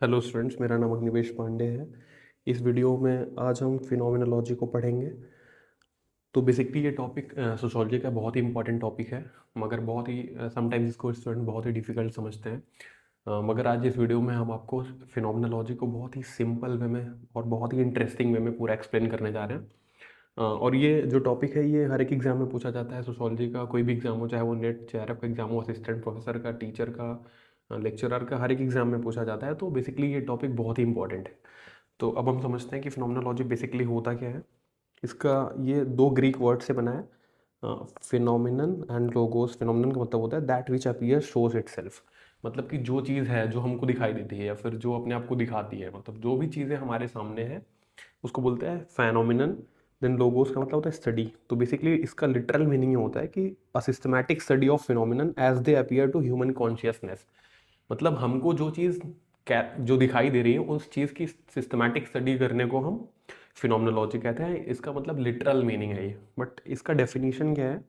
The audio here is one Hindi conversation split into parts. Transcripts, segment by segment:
हेलो स्टूडेंट्स, मेरा नाम अग्निवेश पांडे है। इस वीडियो में आज हम फिनोमिनोलॉजी को पढ़ेंगे। तो बेसिकली ये टॉपिक सोशोलॉजी का बहुत ही इंपॉर्टेंट टॉपिक है, मगर बहुत ही समटाइम्स इसको स्टूडेंट बहुत ही डिफिकल्ट समझते हैं। मगर आज इस वीडियो में हम आपको फिनोमिनोलॉजी को बहुत ही सिंपल वे में और बहुत ही इंटरेस्टिंग वे में पूरा एक्सप्लेन करने जा रहे हैं। और ये जो टॉपिक है ये हर एक एग्जाम में पूछा जाता है। सोशोलॉजी का कोई भी एग्जाम हो, चाहे वो नेट जेआरएफ का एग्जाम हो, असिस्टेंट प्रोफेसर का, टीचर का, लेक्चरर का, हर एक एग्जाम में पूछा जाता है। तो बेसिकली ये टॉपिक बहुत ही इंपॉर्टेंट है। तो अब हम समझते हैं कि फिनोमिनोलॉजी बेसिकली होता क्या है। इसका ये दो ग्रीक वर्ड से बना है, फिनोमिनन एंड लोगोस। फिनोमिनन का मतलब होता है that which appear shows itself. मतलब कि जो चीज़ है जो हमको दिखाई देती है या फिर जो अपने आप को दिखाती है, मतलब जो भी चीज़ें हमारे सामने है उसको बोलते हैं फेनोमिनन। देन लोगोस का मतलब होता है स्टडी। तो बेसिकली इसका लिटरल मीनिंग ये होता है कि a systematic study of phenomenon as they appear to human consciousness. मतलब हमको जो चीज़ जो दिखाई दे रही है उस चीज़ की सिस्टमैटिक स्टडी करने को हम फिनोमिनोलॉजी कहते हैं। इसका मतलब लिटरल मीनिंग है ये। बट इसका डेफिनेशन क्या है?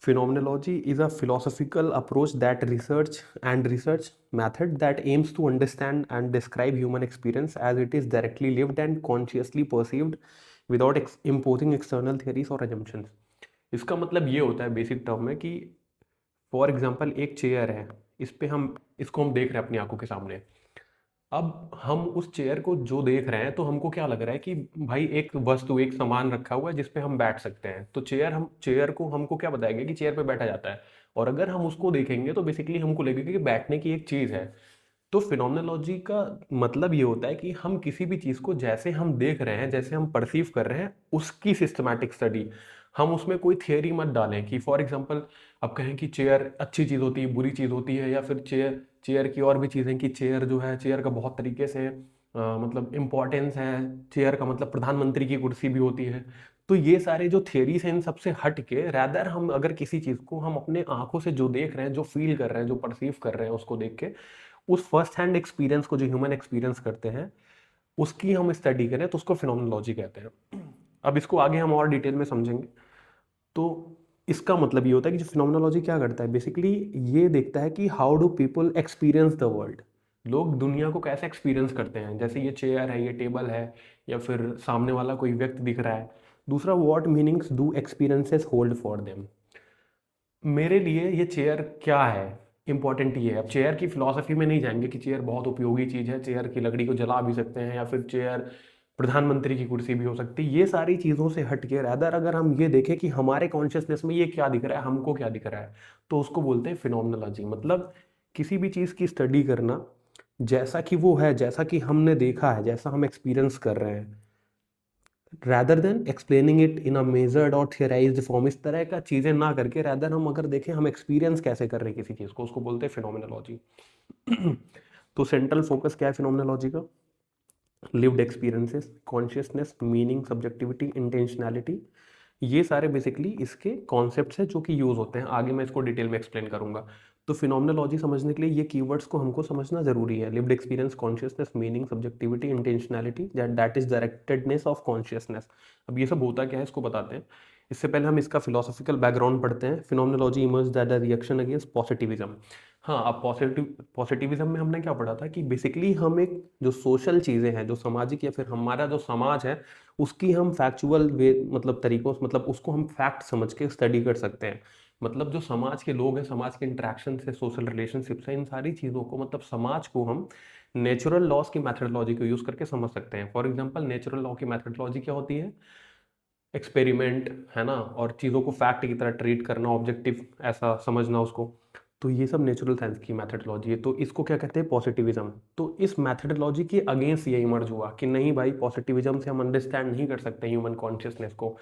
Phenomenology is a philosophical approach that research method that aims to understand and describe human experience as it is directly lived and consciously perceived without imposing external theories or assumptions। इसका मतलब ये होता है बेसिक टर्म में कि फॉर एग्जांपल एक चेयर है, इस पे हम इसको हम देख रहे हैं अपनी आंखों के सामने। अब हम उस चेयर को जो देख रहे हैं तो हमको क्या लग रहा है कि भाई एक वस्तु, एक सामान रखा हुआ है जिस पे हम बैठ सकते हैं। तो चेयर को हमको क्या बताएगा कि चेयर पे बैठा जाता है। और अगर हम उसको देखेंगे तो बेसिकली हमको लगेगा कि बैठने की एक चीज़ है। तो फिनोमिनोलॉजी का मतलब ये होता है कि हम किसी भी चीज़ को जैसे हम देख रहे हैं, जैसे हम परसीव कर रहे हैं, उसकी सिस्टमैटिक स्टडी। हम उसमें कोई थियरी मत डालें कि फॉर एग्जांपल अब कहें कि चेयर अच्छी चीज़ होती है, बुरी चीज़ होती है, या फिर चेयर चेयर की और भी चीज़ें कि चेयर जो है, चेयर का बहुत तरीके से मतलब इम्पोर्टेंस है। चेयर का मतलब प्रधानमंत्री की कुर्सी भी होती है। तो ये सारे जो थियरीज हैं इन सबसे हट के रैदर हम अगर किसी चीज़ को हम अपने आंखों से जो देख रहे हैं, जो फील कर रहे हैं, जो परसीव कर रहे हैं, उसको देख के उस फर्स्ट हैंड एक्सपीरियंस को जो ह्यूमन एक्सपीरियंस करते हैं उसकी हम स्टडी करें तो उसको फिनोमिनोलॉजी कहते हैं। अब इसको आगे हम और डिटेल में समझेंगे। तो इसका मतलब ये होता है कि जो फिनोमिनोलॉजी क्या करता है, बेसिकली ये देखता है कि how do people experience the world. लोग दुनिया को कैसे एक्सपीरियंस करते हैं। जैसे ये चेयर है, ये टेबल है, या फिर सामने वाला कोई व्यक्ति दिख रहा है। दूसरा, what meanings do experiences hold for them. मेरे लिए ये चेयर क्या है, इंपॉर्टेंट ये है। अब चेयर की फिलॉसफी में नहीं जाएंगे कि चेयर बहुत उपयोगी चीज़ है, चेयर की लकड़ी को जला भी सकते हैं, या फिर चेयर प्रधानमंत्री की कुर्सी भी हो सकती है। ये सारी चीज़ों से हट के रैदर अगर हम ये देखें कि हमारे कॉन्शियसनेस में ये क्या दिख रहा है, हमको क्या दिख रहा है, तो उसको बोलते हैं फिनोमिनोलॉजी। मतलब किसी भी चीज़ की स्टडी करना जैसा कि वो है, जैसा कि हमने देखा है, जैसा हम एक्सपीरियंस कर रहे हैं, rather than explaining it in a measured और थियराइज्ड फॉर्म। इस तरह का चीज़ें ना करके रैदर हम अगर देखें हम एक्सपीरियंस कैसे कर रहे हैं किसी चीज़ को, उसको बोलते हैं फिनोमिनोलॉजी। तो सेंट्रल फोकस क्या है फिनोमिनोलॉजी का? Lived experiences, consciousness, meaning, subjectivity, intentionality. ये सारे बेसिकली इसके कॉन्सेप्ट्स हैं जो कि यूज़ होते हैं। आगे मैं इसको डिटेल में एक्सप्लेन करूंगा। तो फिनोमिनोलॉजी समझने के लिए ये कीवर्ड्स को हमको समझना जरूरी है। Lived experience, consciousness, meaning, subjectivity, intentionality, that is directedness of consciousness. अब ये सब होता क्या है इसको बताते हैं। इससे पहले हम इसका फिलोसॉफिकल बैकग्राउंड पढ़ते हैं। Phenomenology emerge that a reaction against positivism. हाँ, अब पॉजिटिविज्म में हमने क्या पढ़ा था कि बेसिकली हम एक जो सोशल चीज़ें हैं, जो सामाजिक या फिर हमारा जो समाज है, उसकी हम फैक्चुअल वे मतलब तरीकों से, मतलब उसको हम फैक्ट समझ के स्टडी कर सकते हैं। मतलब जो समाज के लोग हैं, समाज के इंटरेक्शन से, सोशल रिलेशनशिप से, इन सारी चीज़ों को, मतलब समाज को हम नेचुरल लॉज की मैथडोलॉजी को यूज़ करके समझ सकते हैं। फॉर एग्जांपल नेचुरल लॉ की मैथडोलॉजी क्या होती है? एक्सपेरिमेंट, है ना, और चीज़ों को फैक्ट की तरह ट्रीट करना, ऑब्जेक्टिव ऐसा समझना उसको। तो ये सब नेचुरल साइंस की मैथडोलॉजी है। तो इसको क्या कहते हैं? पॉजिटिविज्म। तो इस मैथडोलॉजी के अगेंस्ट ये इमर्ज हुआ कि नहीं भाई, पॉजिटिविज्म से हम अंडरस्टैंड नहीं कर सकते ह्यूमन कॉन्शियसनेस को।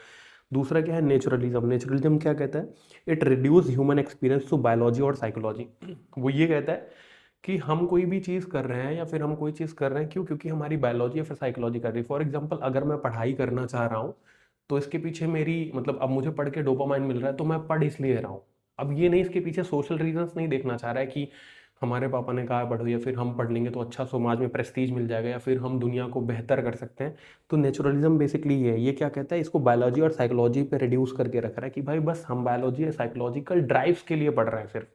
दूसरा क्या है? नेचुरलिज्म। नेचुरलिज्म क्या कहता है? It reduce human experience to biology और साइकोलॉजी। वो ये कहता है कि हम कोई भी चीज़ कर रहे हैं या फिर हम कोई चीज़ कर रहे हैं क्यों? क्योंकि हमारी बायोलॉजी या फिर साइकोलॉजी कर रही है। फॉर एग्जाम्पल अगर मैं पढ़ाई करना चाह रहा हूँ तो इसके पीछे मेरी, मतलब अब मुझे पढ़ के डोपामाइन मिल रहा है तो मैं पढ़ इसलिए रहा हूँ। अब ये नहीं, इसके पीछे सोशल रीजंस नहीं देखना चाह रहा है कि हमारे पापा ने कहा पढ़ो, या फिर हम पढ़ लेंगे तो अच्छा समाज में प्रेस्टीज मिल जाएगा, या फिर हम दुनिया को बेहतर कर सकते हैं। तो नेचुरलिज्म बेसिकली ये क्या कहता है? इसको बायोलॉजी और साइकोलॉजी पे रिड्यूस करके रख रहा है कि भाई बस हम बायोलॉजी या साइकोलॉजिकल ड्राइव्स के लिए पढ़ रहे हैं सिर्फ।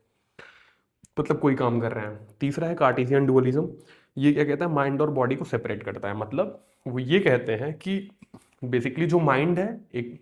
मतलब कोई काम कर रहे हैं। तीसरा है कार्टेशियन डुअलिज्म, ये क्या कहता है, माइंड और बॉडी को सेपरेट करता है। मतलब वो ये कहते हैं कि बेसिकली जो माइंड है, एक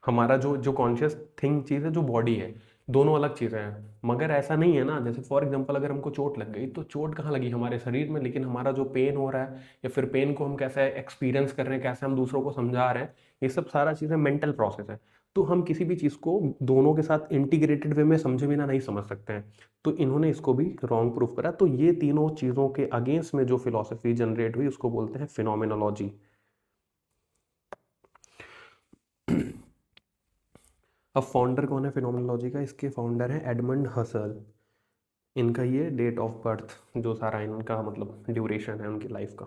हमारा जो जो कॉन्शियस थिंग चीज़ है, जो बॉडी है, दोनों अलग चीज़ें हैं। मगर ऐसा नहीं है ना, जैसे फॉर एग्जांपल अगर हमको चोट लग गई तो चोट कहाँ लगी, हमारे शरीर में, लेकिन हमारा जो पेन हो रहा है या फिर पेन को हम कैसे एक्सपीरियंस कर रहे हैं, कैसे हम दूसरों को समझा रहे हैं, ये सब सारा चीज़ें मेंटल प्रोसेस है। तो हम किसी भी चीज़ को दोनों के साथ इंटीग्रेटेड वे में समझे बिना नहीं समझ सकते हैं। तो इन्होंने इसको भी रॉन्ग प्रूफ करा। तो ये तीनों चीज़ों के अगेंस्ट में जो फिलॉसफी जनरेट हुई उसको बोलते हैं फिनोमिनोलॉजी। अब फाउंडर कौन है फिनोमिनोलॉजी का, इसके फाउंडर हैं एडमंड हसल। इनका ये डेट ऑफ बर्थ जो सारा इनका मतलब ड्यूरेशन है उनकी लाइफ का।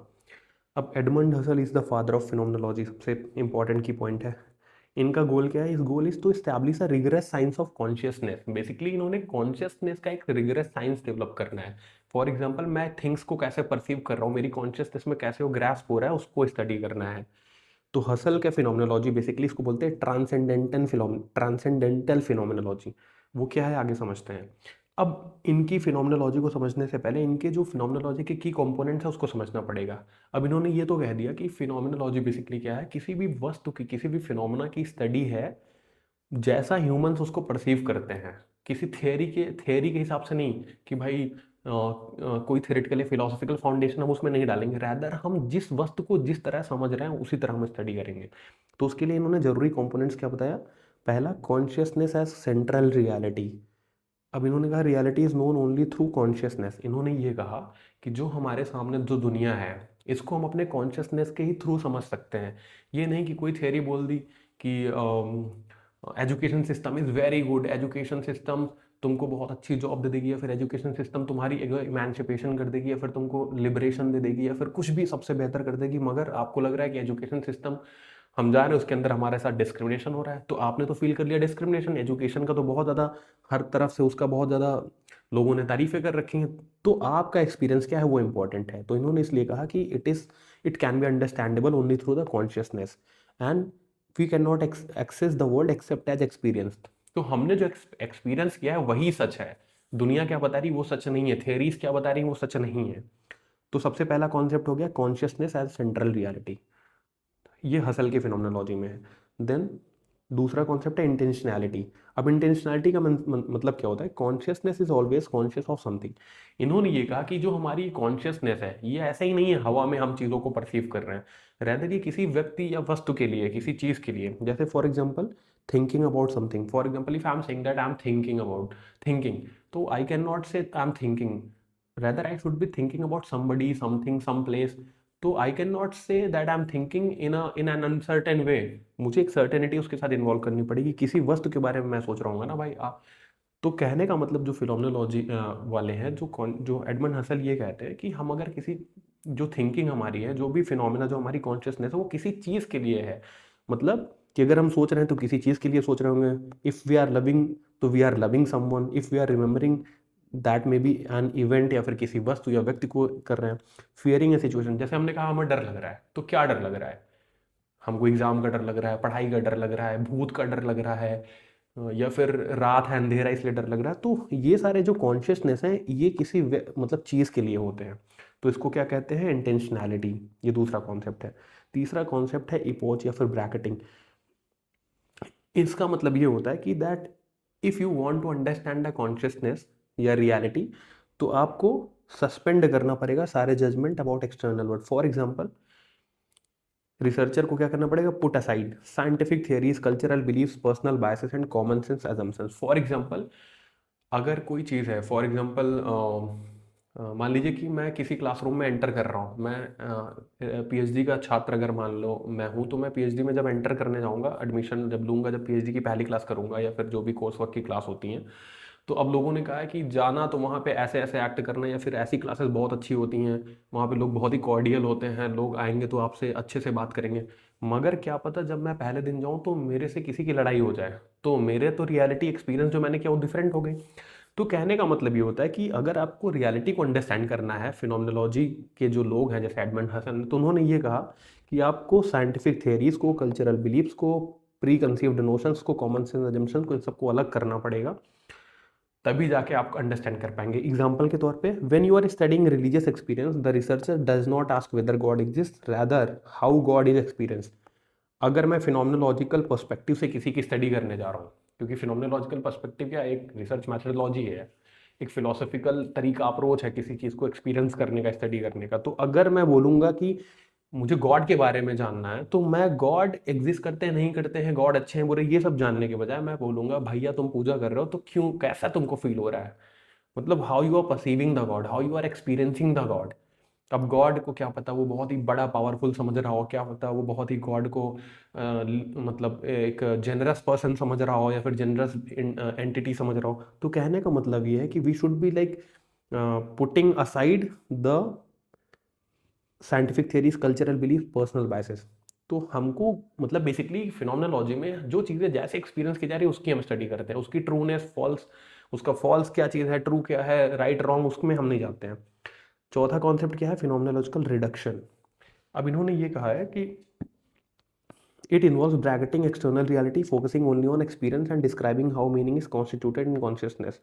अब Edmund Husserl is the father of phenomenology, सबसे इंपॉर्टेंट की पॉइंट है। इनका गोल क्या है, इस goal is to establish a rigorous science of consciousness. Basically इन्होंने कॉन्शियसनेस का एक रिगरस साइंस डेवलप करना है। फॉर एग्जांपल मैं थिंग्स को कैसे परसीव कर रहा हूँ, मेरी कॉन्शियसनेस में कैसे वो ग्रास्प हो रहा है, उसको स्टडी करना है। तो हसल के फिनोमिनोलॉजी बेसिकली इसको बोलते हैं ट्रांसेंडेंटल फिनोमिनोलॉजी। वो क्या है आगे समझते हैं। अब इनकी फिनोमिनोलॉजी को समझने से पहले इनके जो फिनोमिनोलॉजी के की कंपोनेंट्स है उसको समझना पड़ेगा। अब इन्होंने ये तो कह दिया कि फिनोमिनोलॉजी बेसिकली क्या है, किसी भी वस्तु की, किसी भी फिनोमिना की स्टडी है जैसा ह्यूमंस उसको परसीव करते हैं। किसी थियरी के हिसाब से नहीं कि भाई कोई थ्योरेटिकली फिलोसॉफिकल फाउंडेशन हम उसमें नहीं डालेंगे, रैदर हम जिस वस्तु को जिस तरह समझ रहे हैं उसी तरह हम स्टडी करेंगे। तो उसके लिए इन्होंने जरूरी कंपोनेंट्स क्या बताया, पहला कॉन्शियसनेस एज सेंट्रल रियलिटी। अब इन्होंने कहा reality is known only through consciousness. इन्होंने ये कहा कि जो हमारे सामने जो दुनिया है इसको हम अपने कॉन्शियसनेस के ही थ्रू समझ सकते हैं। ये नहीं कि कोई थियरी बोल दी कि education system is very good, education system तुमको बहुत अच्छी जॉब दे देगी, या फिर एजुकेशन सिस्टम तुम्हारी इमेंसिपेशन कर देगी, या फिर तुमको लिबरेशन दे देगी, या फिर कुछ भी सबसे बेहतर कर देगी, मगर आपको लग रहा है कि एजुकेशन सिस्टम हम जा रहे हैं उसके अंदर हमारे साथ डिस्क्रिमिनेशन हो रहा है, तो आपने तो फील कर लिया डिस्क्रिमिनेशन। एजुकेशन का तो बहुत ज़्यादा हर तरफ से उसका बहुत ज़्यादा लोगों ने तारीफें कर रखी हैं, तो आपका एक्सपीरियंस क्या है वो इंपॉर्टेंट है। तो इन्होंने इसलिए कहा कि it can be understandable only through the consciousness and we can not access the world except as experienced. तो हमने जो एक्सपीरियंस किया है वही सच है, दुनिया क्या बता रही वो सच नहीं है, थियरीज क्या बता रही वो सच नहीं है। तो सबसे पहला कॉन्सेप्ट हो गया कॉन्शियसनेस एज सेंट्रल रियलिटी, ये हसल के फिनोमिनोलॉजी में है। देन दूसरा कॉन्सेप्ट है इंटेंशनैलिटी। अब इंटेंशनैलिटी का मतलब क्या होता है, consciousness is always conscious of something. इन्होंने ये कहा कि जो हमारी कॉन्शियसनेस है ये ऐसा ही नहीं है हवा में हम चीज़ों को परसीव कर रहे हैं, रैदर ये किसी व्यक्ति या वस्तु के लिए, किसी चीज़ के लिए। जैसे for example thinking about something, for example if I am saying that I am thinking about thinking, तो आई कैन नॉट से आई am thinking, rather I should be thinking about somebody, something, some place. तो I can not say that I am thinking in an uncertain way, मुझे एक सर्टेनिटी उसके साथ इन्वॉल्व करनी पड़ेगी, किसी वस्तु के बारे में मैं सोच रहा हूँ ना भाई आप। तो कहने का मतलब जो फिनोमिनोलॉजी वाले हैं, जो एडमंड हसल ये कहते हैं कि हम अगर किसी जो थिंकिंग हमारी है, जो भी फिनोमिना जो हमारी कॉन्शियसनेस है वो किसी चीज़ के लिए है। मतलब कि अगर हम सोच रहे हैं तो किसी चीज़ के लिए सोच रहे होंगे, इफ़ वी आर लविंग तो we are loving someone, if we are remembering that may be an event, या फिर किसी वस्तु या व्यक्ति को कर रहे हैं। फियरिंग ए सिचुएशन, जैसे हमने कहा हमें डर लग रहा है, तो क्या डर लग रहा है, हमको एग्जाम का डर लग रहा है, पढ़ाई का डर लग रहा है, भूत का डर लग रहा है, या फिर रात है अंधेरा इसलिए डर लग रहा है। तो ये सारे जो कॉन्शियसनेस हैं ये किसी मतलब चीज़ के लिए होते हैं। तो इसको क्या कहते हैं, इंटेंशनैलिटी। ये दूसरा कॉन्सेप्ट है। तीसरा कॉन्सेप्ट है इपोच या फिर ब्रैकेटिंग। इसका मतलब ये होता है कि that if you want to understand the consciousness या रियलिटी, तो आपको सस्पेंड करना पड़ेगा सारे judgement about external world. For example researcher को क्या करना पड़ेगा, put aside scientific theories, cultural believes, personal biases and common sense assumptions. For example अगर कोई चीज़ है, फॉर एग्जांपल मान लीजिए कि मैं किसी क्लासरूम में एंटर कर रहा हूँ, मैं पीएचडी का छात्र अगर मान लो मैं हूँ, तो मैं पीएचडी में जब एंटर करने जाऊँगा, एडमिशन जब लूँगा, जब पीएचडी की पहली क्लास करूँगा या फिर जो भी कोर्स वर्क की क्लास होती हैं, तो अब लोगों ने कहा है कि जाना तो वहाँ पे ऐसे ऐसे एक्ट करना, या फिर ऐसी क्लासेस बहुत अच्छी होती हैं, वहाँ पे लोग बहुत ही कॉर्डियल होते हैं, लोग आएंगे तो आपसे अच्छे से बात करेंगे। मगर क्या पता जब मैं पहले दिन जाऊँ तो मेरे से किसी की लड़ाई हो जाए, तो मेरे तो रियलिटी एक्सपीरियंस जो मैंने किया वो डिफरेंट हो गई। तो कहने का मतलब ये होता है कि अगर आपको रियलिटी को अंडरस्टैंड करना है, फिनोमिनोलॉजी के जो लोग हैं जैसे एडमंड हसन, तो उन्होंने ये कहा कि आपको साइंटिफिक थियरीज को, कल्चरल बिलीफ्स को, प्री कंसीव्ड नोशंस को, कॉमन सेंस अजम्पशंस को, इन सबको अलग करना पड़ेगा। तभी जाके आप अंडरस्टैंड कर पाएंगे। एग्जाम्पल के तौर पे, when you are studying religious experience the researcher does not ask whether god exist, rather how god is experience. अगर मैं फिनोमिनोलॉजिकल पर्सपेक्टिव से किसी की स्टडी करने जा रहा हूँ, क्योंकि फिनोमिनोलॉजिकल पर्सपेक्टिव क्या एक रिसर्च मैथडोलॉजी है, एक फिलोसफिकल तरीका अप्रोच है किसी चीज़ को एक्सपीरियंस करने का, स्टडी करने का। तो अगर मैं बोलूँगा कि मुझे गॉड के बारे में जानना है, तो मैं गॉड एग्जिस्ट करते हैं नहीं करते हैं, गॉड अच्छे हैं बुरे, ये सब जानने के बजाय मैं बोलूँगा भैया तुम पूजा कर रहे हो तो क्यों, कैसा तुमको फील हो रहा है, मतलब how you are perceiving the god, how you are experiencing the god. अब गॉड को क्या पता वो बहुत ही बड़ा पावरफुल समझ रहा हो, क्या पता वो बहुत ही गॉड को मतलब एक जेनरस पर्सन समझ रहा हो या फिर जेनरस एंटिटी समझ रहा हो। तो कहने का मतलब ये है कि we should be like putting aside the scientific theories, cultural belief, personal biases. तो हमको मतलब बेसिकली फिनोमिनोलॉजी में जो चीज़ें जैसे एक्सपीरियंस की जा रही है उसकी हम स्टडी करते हैं, उसकी ट्रूनेस फॉल्स, उसका फॉल्स क्या चीज़ है, ट्रू क्या है, राइट रॉन्ग, उसमें हम नहीं जाते हैं। चौथा कॉन्सेप्ट क्या है, फिनोमिनोलॉजिकल रिडक्शन। अब इन्होंने ये कहा है कि it involves bracketing external reality, focusing only on experience and describing how meaning is constituted in consciousness.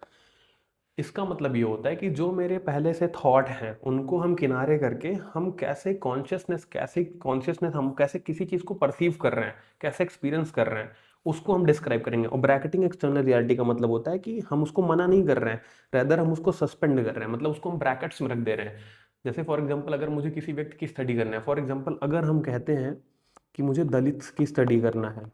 इसका मतलब ये होता है कि जो मेरे पहले से थॉट हैं उनको हम किनारे करके हम कैसे हम कैसे किसी चीज़ को परसीव कर रहे हैं, कैसे एक्सपीरियंस कर रहे हैं, उसको हम डिस्क्राइब करेंगे। और ब्रैकेटिंग एक्सटर्नल रियलिटी का मतलब होता है कि हम उसको मना नहीं कर रहे हैं, रेदर हम उसको सस्पेंड कर रहे हैं, मतलब उसको हम ब्रैकेट्स में रख दे रहे हैं। जैसे फॉर एग्जाम्पल अगर मुझे किसी व्यक्ति की स्टडी करना है, फॉर एग्जाम्पल अगर हम कहते हैं कि मुझे दलित की स्टडी करना है,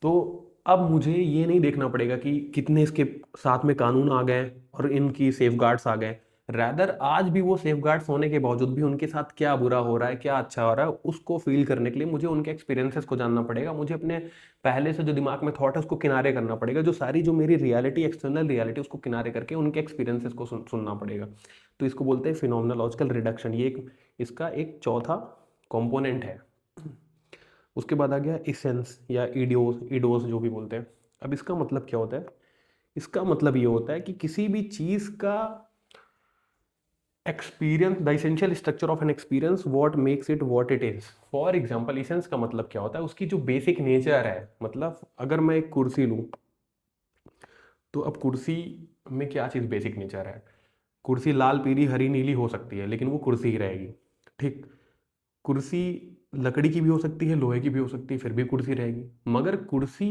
तो अब मुझे ये नहीं देखना पड़ेगा कि कितने इसके साथ में कानून आ गए और इनकी सेफगार्ड्स आ गए, रैदर आज भी वो सेफगार्ड्स होने के बावजूद भी उनके साथ क्या बुरा हो रहा है, क्या अच्छा हो रहा है, उसको फील करने के लिए मुझे उनके एक्सपीरियंसेस को जानना पड़ेगा। मुझे अपने पहले से जो दिमाग में थॉट है उसको किनारे करना पड़ेगा, जो सारी जो मेरी रियलिटी, एक्सटर्नल रियलिटी, उसको किनारे करके उनके एक्सपीरियंसेस को सुनना पड़ेगा। तो इसको बोलते हैं फिनोमिनोलॉजिकल रिडक्शन। ये एक इसका एक चौथा कंपोनेंट है। उसके बाद आ गया इसेंस या ईडोस जो भी बोलते हैं। अब इसका मतलब क्या होता है, इसका मतलब ये होता है कि किसी भी चीज़ का experience, the essential structure of an experience, what makes it what it is. For example essence का मतलब क्या होता है, उसकी जो बेसिक नेचर है। मतलब अगर मैं एक कुर्सी लूँ, तो अब कुर्सी में क्या चीज़ बेसिक नेचर है, कुर्सी लाल पीली हरी नीली हो सकती है लेकिन वो कुर्सी ही रहेगी। ठीक, कुर्सी लकड़ी की भी हो सकती है, लोहे की भी हो सकती है, फिर भी कुर्सी रहेगी। मगर कुर्सी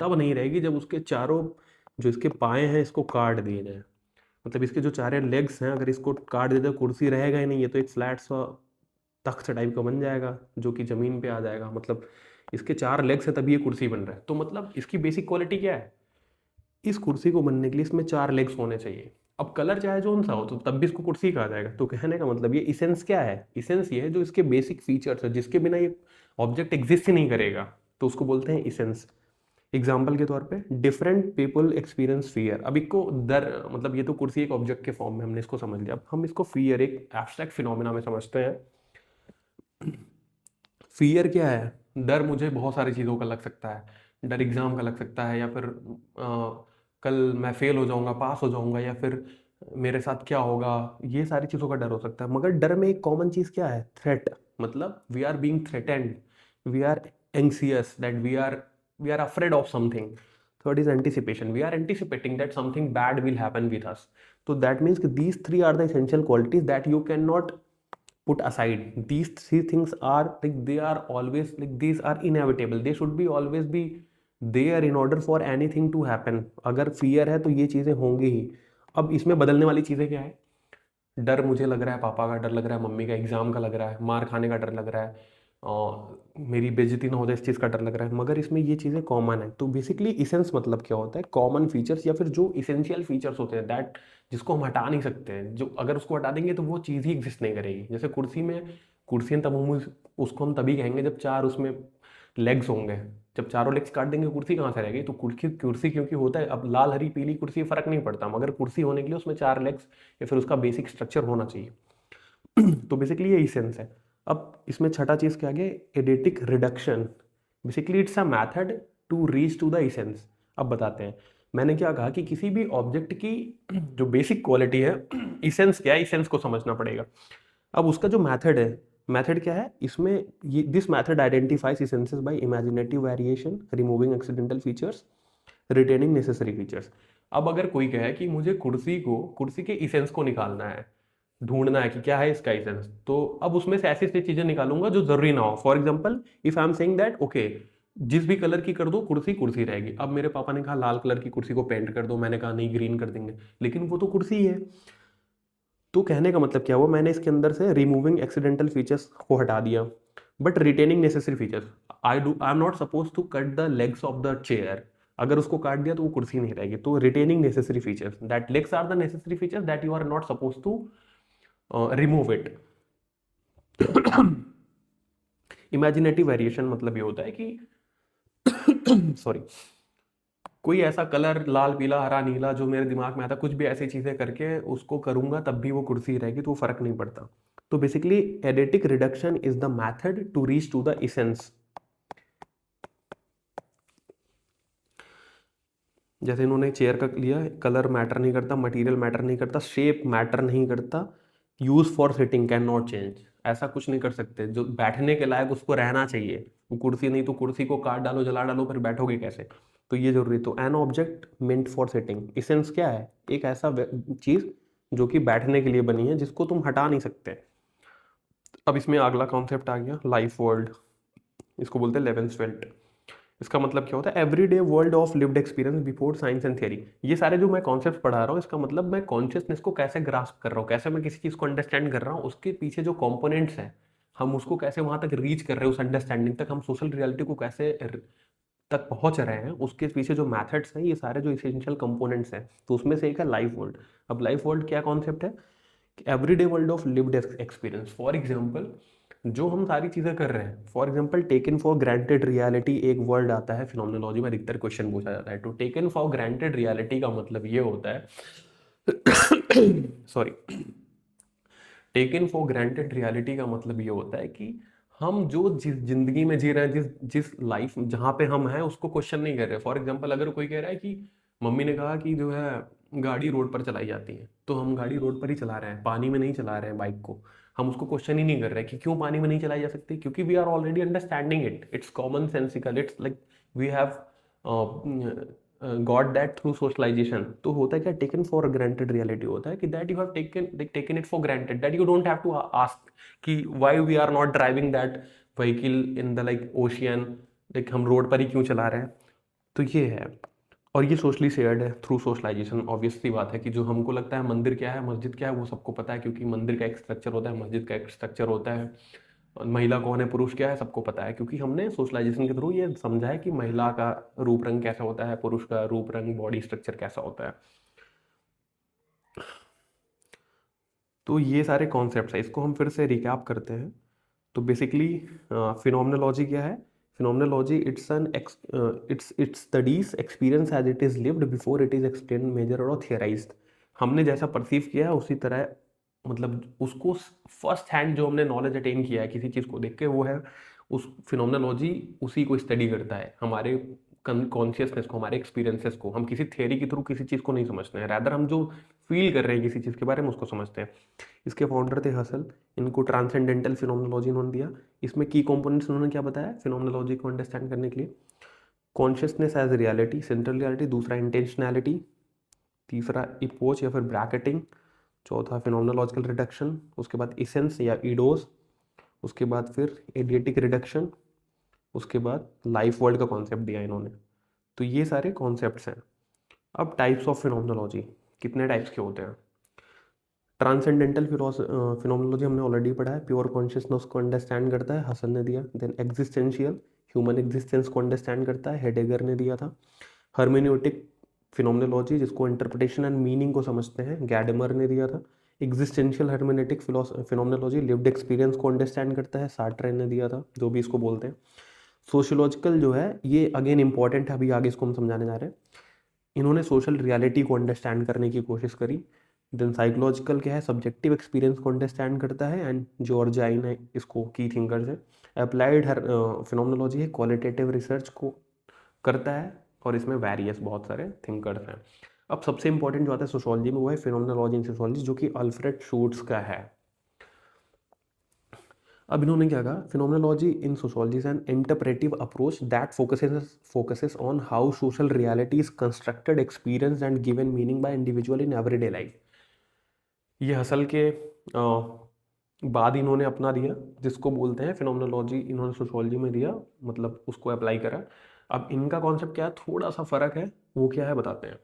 तब नहीं रहेगी जब उसके चारों जो इसके पाए हैं इसको काट दिए जाए, मतलब इसके जो चारे लेग्स हैं अगर इसको काट देते तो कुर्सी रहेगा ही नहीं, ये तो एक फ्लैट सा तख्त टाइप का बन जाएगा जो कि ज़मीन पे आ जाएगा। मतलब इसके चार लेग्स है तभी ये कुर्सी बन रहा है। तो मतलब इसकी बेसिक क्वालिटी क्या है, इस कुर्सी को बनने के लिए इसमें चार लेग्स होने चाहिए। अब कलर चाहे जो सा हो तो तब भी इसको कुर्सी कहा जाएगा। तो कहने का मतलब ये इसेंस क्या है, इसेंस ये है जो इसके बेसिक फीचर्स है, जिसके बिना ये ऑब्जेक्ट एग्जिस्ट ही नहीं करेगा, तो उसको बोलते हैं इसेंस। एग्जाम्पल के तौर पे डिफरेंट पीपल एक्सपीरियंस फियर। अब इसको डर, मतलब ये तो कुर्सी एक ऑब्जेक्ट के फॉर्म में हमने इसको समझ लिया, अब हम इसको फियर एक एब्स्ट्रैक्ट फिनोमिना में समझते हैं। फियर क्या है, डर मुझे बहुत सारी चीज़ों का लग सकता है। डर एग्ज़ाम का लग सकता है, या फिर कल मैं फेल हो जाऊंगा, पास हो जाऊंगा, या फिर मेरे साथ क्या होगा, ये सारी चीज़ों का डर हो सकता है। मगर डर में एक कॉमन चीज़ क्या है, थ्रेट। मतलब we are being threatened, we are anxious, that we are afraid of something. Third is anticipation, we are anticipating that something bad will happen with us. तो that means these three are the essential qualities that you can not put aside. These three things are like, they are always like, these are inevitable, they should be always be there in order for anything to happen. अगर fear है तो ये चीज़ें होंगी ही। अब इसमें बदलने वाली चीज़ें क्या है, डर मुझे लग रहा है पापा का डर लग रहा है, मम्मी का एग्जाम का लग रहा है, मार खाने का डर लग रहा है, और मेरी बेइज्जती ना हो जाए इस चीज़ का डर लग रहा है, मगर इसमें ये चीज़ें कॉमन है। तो बेसिकली इसेंस मतलब क्या होता है, कॉमन फीचर्स या फिर जो इसेंशियल फीचर्स होते हैं दैट, जिसको हम हटा नहीं सकते हैं, जो अगर उसको हटा देंगे तो वो चीज़ ही एग्जिस्ट नहीं करेगी। जैसे कुर्सी में, कुर्सी तब हम उसको हम तभी कहेंगे जब चार उसमें लेग्स होंगे। जब चारों लेग्स काट देंगे कुर्सी कहाँ से रहेगी। तो कुर्सी कुर्सी क्योंकि होता है, अब लाल हरी पीली कुर्सी फर्क नहीं पड़ता, मगर कुर्सी होने के लिए उसमें चार लेग्स या फिर उसका बेसिक स्ट्रक्चर होना चाहिए। तो बेसिकली ये इसेंस है। अब इसमें छठा चीज़ क्या आ गया, eidetic reduction. Basically it's a method to reach to the essence. अब बताते हैं, मैंने क्या कहा कि किसी भी ऑब्जेक्ट की जो बेसिक क्वालिटी है, इसेंस क्या है, इसेंस को समझना पड़ेगा। अब उसका जो मैथड है, मैथड क्या है इसमें, ये this method identifies essences by imaginative variation, removing accidental features, retaining necessary features. अब अगर कोई कहे कि मुझे कुर्सी के इसेंस को निकालना है, ढूंढना है कि क्या है इसका इसेंस, तो अब उसमें से ऐसी ऐसी चीजें निकालूंगा जो जरूरी ना हो। For example, if I am saying that okay, जिस भी कलर की कर दो कुर्सी कुर्सी रहेगी। अब मेरे पापा ने कहा लाल कलर की कुर्सी को पेंट कर दो, मैंने कहा नहीं ग्रीन कर देंगे, लेकिन वो तो कुर्सी ही है। तो कहने का मतलब क्या हुआ, मैंने इसके अंदर से रिमूविंग एक्सीडेंटल फीचर्स को हटा दिया but retaining necessary features. I am not suppose to cut the legs of the chair. अगर उसको काट दिया तो वो कुर्सी नहीं रहेगी। तो retaining necessary features, that legs are the necessary features that you are not suppose to remove it. Imaginative variation मतलब ये होता है कि सॉरी, कोई ऐसा कलर लाल पीला हरा नीला जो मेरे दिमाग में आता, कुछ भी ऐसी चीजें करके उसको करूंगा तब भी वो कुर्सी रहेगी, तो वो फर्क नहीं पड़ता। तो basically eidetic reduction is the method to reach to the essence. जैसे इन्होंने चेयर का लिया, कलर मैटर नहीं करता, मटेरियल मैटर नहीं करता, शेप मैटर नहीं करता, use for sitting can not change, ऐसा कुछ नहीं कर सकते। जो बैठने के लायक उसको रहना चाहिए, वो कुर्सी नहीं तो कुर्सी को काट डालो जला डालो फिर बैठोगे कैसे, तो ये जरूरी। तो an object meant for sitting, essence क्या है, एक ऐसा चीज जो कि बैठने के लिए बनी है जिसको तुम हटा नहीं सकते। अब इसमें अगला कॉन्सेप्ट आ गया लाइफ वर्ल्ड, इसको बोलते हैं लेवेंसफेल्ट। इसका मतलब क्या होता है, everyday world of lived experience before science and theory. ये सारे जो मैं कॉन्सेप्ट पढ़ा रहा हूँ, इसका मतलब मैं कॉन्शियसनेस को कैसे ग्रास्प कर रहा हूँ, कैसे मैं किसी चीज को अंडरस्टैंड कर रहा हूँ, उसके पीछे जो कंपोनेंट्स हैं, हम उसको कैसे वहां तक रीच कर रहे हैं, उस अंडरस्टैंडिंग तक, हम सोशल रियलिटी को कैसे तक पहुंच रहे हैं, उसके पीछे जो मैथड्स हैं, ये सारे जो इसेंशियल कंपोनेंट्स हैं। तो उसमें से एक है लाइफ वर्ल्ड। अब लाइफ वर्ल्ड क्या कॉन्सेप्ट है, everyday world of lived experience. For example, जो हम सारी चीजें कर रहे हैं, for example taken for granted reality, एक वर्ड आता है फिनोमिनोलॉजी में, अधिकतर क्वेश्चन पूछा जाता है। तो टेकन फॉर ग्रांटेड रियलिटी का मतलब ये होता है sorry, taken for granted reality का मतलब ये होता है कि हम जो जिस जिंदगी में जी रहे हैं, जिस जिस लाइफ जहाँ पे हम हैं, उसको क्वेश्चन नहीं कर रहे। फॉर एग्जाम्पल, अगर कोई कह रहा है कि मम्मी ने कहा कि जो है गाड़ी रोड पर चलाई जाती है, तो हम गाड़ी रोड पर ही चला रहे हैं, पानी में नहीं चला रहे हैं बाइक को। हम उसको क्वेश्चन ही नहीं कर रहे कि क्यों पानी में नहीं चलाई जा सकती, क्योंकि we are already understanding it, it's common sensical, it's like we have got that through socialisation. तो होता है क्या, टेकन फॉर ग्रांटेड रियलिटी होता है कि that you have taken it for granted, that you don't have to ask कि why we are not driving that vehicle in the like ocean, like हम रोड पर ही क्यों चला रहे हैं। तो ये है, और ये सोशली शेयर्ड है थ्रू सोशलाइजेशन। ऑब्वियसली बात है कि जो हमको लगता है मंदिर क्या है, मस्जिद क्या है, वो सबको पता है, क्योंकि मंदिर का एक स्ट्रक्चर होता है, मस्जिद का एक स्ट्रक्चर होता है, और महिला कौन है पुरुष क्या है सबको पता है, क्योंकि हमने सोशलाइजेशन के थ्रू ये समझा है कि महिला का रूप रंग कैसा होता है, पुरुष का रूप रंग बॉडी स्ट्रक्चर कैसा होता है। तो ये सारे कॉन्सेप्ट्स हैं, इसको हम फिर से रिकैप करते हैं। तो बेसिकली फिनोमिनोलॉजी क्या है, phenomenology it's studies experience as it is lived before it is explain measure और थियराइज्ड। हमने जैसा परसीव किया है उसी तरह, मतलब उसको फर्स्ट हैंड जो हमने नॉलेज अटेन किया है किसी चीज़ को देख के, वो है उस फिनोमिनोलॉजी, उसी को स्टडी करता है, हमारे कॉन्शियसनेस को, हमारे एक्सपीरियंसेस को। हम किसी थियरी के थ्रू किसी चीज़ को नहीं समझते हैं, रैदर हम जो फील कर रहे हैं किसी चीज़ के बारे में उसको समझते हैं। इसके फाउंडर थे हसल, इनको ट्रांसेंडेंटल फिनोमिनोलॉजी इन्होंने दिया। इसमें की कंपोनेंट्स उन्होंने क्या बताया फिनोमिनोलॉजी को अंडरस्टैंड करने के लिए, consciousness as reality, central reality, दूसरा इंटेंशनैलिटी, तीसरा इपोच या फिर ब्रैकेटिंग, चौथा फिनोमिनोलॉजिकल रिडक्शन, उसके बाद इसेंस या ईडोज, उसके बाद फिर एडिएटिक रिडक्शन, उसके बाद लाइफ वर्ल्ड का कॉन्सेप्ट दिया इन्होंने। तो ये सारे कॉन्सेप्ट्स हैं। अब टाइप्स ऑफ फिनोमिनोलॉजी, कितने टाइप्स के होते हैं। ट्रांसेंडेंटल फिनोमिनोलॉजी हमने ऑलरेडी पढ़ा है, प्योर कॉन्शियसनेस को अंडरस्टैंड करता है, हसन ने दिया। देन एग्जिस्टेंशियल, ह्यूमन एग्जिस्टेंस को अंडरस्टैंड करता है, हेडेगर ने दिया था। हर्मेन्यूटिक फिनोमिनोलॉजी, जिसको इंटरप्रिटेशन एंड मीनिंग को समझते हैं, गैडमर ने दिया था। एग्जिस्टेंशियल हर्मेनेटिक फिनोमिनोलॉजी, लिव्ड एक्सपीरियंस को अंडरस्टैंड करता है, सार्ट्रे ने दिया था, जो भी इसको बोलते हैं। सोशियोलॉजिकल जो है ये अगेन इंपॉर्टेंट है, अभी आगे इसको हम समझाने जा रहे हैं। इन्होंने सोशल रियलिटी को अंडरस्टैंड करने की कोशिश करी। देन साइकोलॉजिकल क्या है, सब्जेक्टिव एक्सपीरियंस को अंडरस्टैंड करता है, एंड जॉर्ज आइन है इसको की थिंकर्स है। अप्लाइड फिनोमिनोलॉजी है, क्वालिटेटिव रिसर्च को करता है, और इसमें वेरियस बहुत सारे थिंकर्स हैं। अब सबसे इंपॉर्टेंट जो आता है सोशोलॉजी में, वो है फिनोमिनोलॉजी इन सोशोलॉजी, जो कि अल्फ्रेड शूट्स का है। अब इन्होंने क्या कहा, phenomenology in sociology is an interpretive approach that focuses on how social reality is constructed, experience and given meaning by individual in everyday life. ये हसल के बाद इन्होंने अपना दिया, जिसको बोलते हैं फिनोमेनोलॉजी, इन्होंने सोशोलॉजी में दिया, मतलब उसको अप्लाई करा। अब इनका कॉन्सेप्ट क्या है, थोड़ा सा फर्क है, वो क्या है बताते हैं।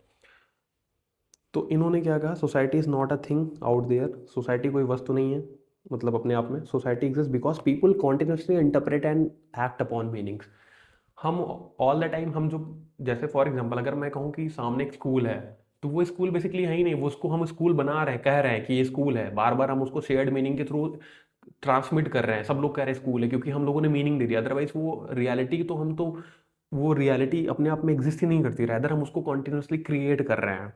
तो इन्होंने क्या कहा, society is not a thing out there, society कोई वस्तु नहीं है मतलब अपने आप में, society exist because people continuously interpret and act upon meanings. हम ऑल द टाइम, हम जो, जैसे फॉर एग्जांपल अगर मैं कहूँ कि सामने एक स्कूल है, तो वो स्कूल बेसिकली है ही नहीं, वो उसको हम स्कूल बना रहे हैं, कह रहे हैं कि ये स्कूल है, बार बार हम उसको शेयर्ड मीनिंग के थ्रू ट्रांसमिट कर रहे हैं, सब लोग कह रहे हैं स्कूल है क्योंकि हम लोगों ने मीनिंग दे दिया, अदरवाइज वो रियलिटी तो हम तो, वो रियलिटी अपने आप में एग्जिस्ट ही नहीं करती, रैदर हम उसको कॉन्टिन्यूसली क्रिएट कर रहे हैं।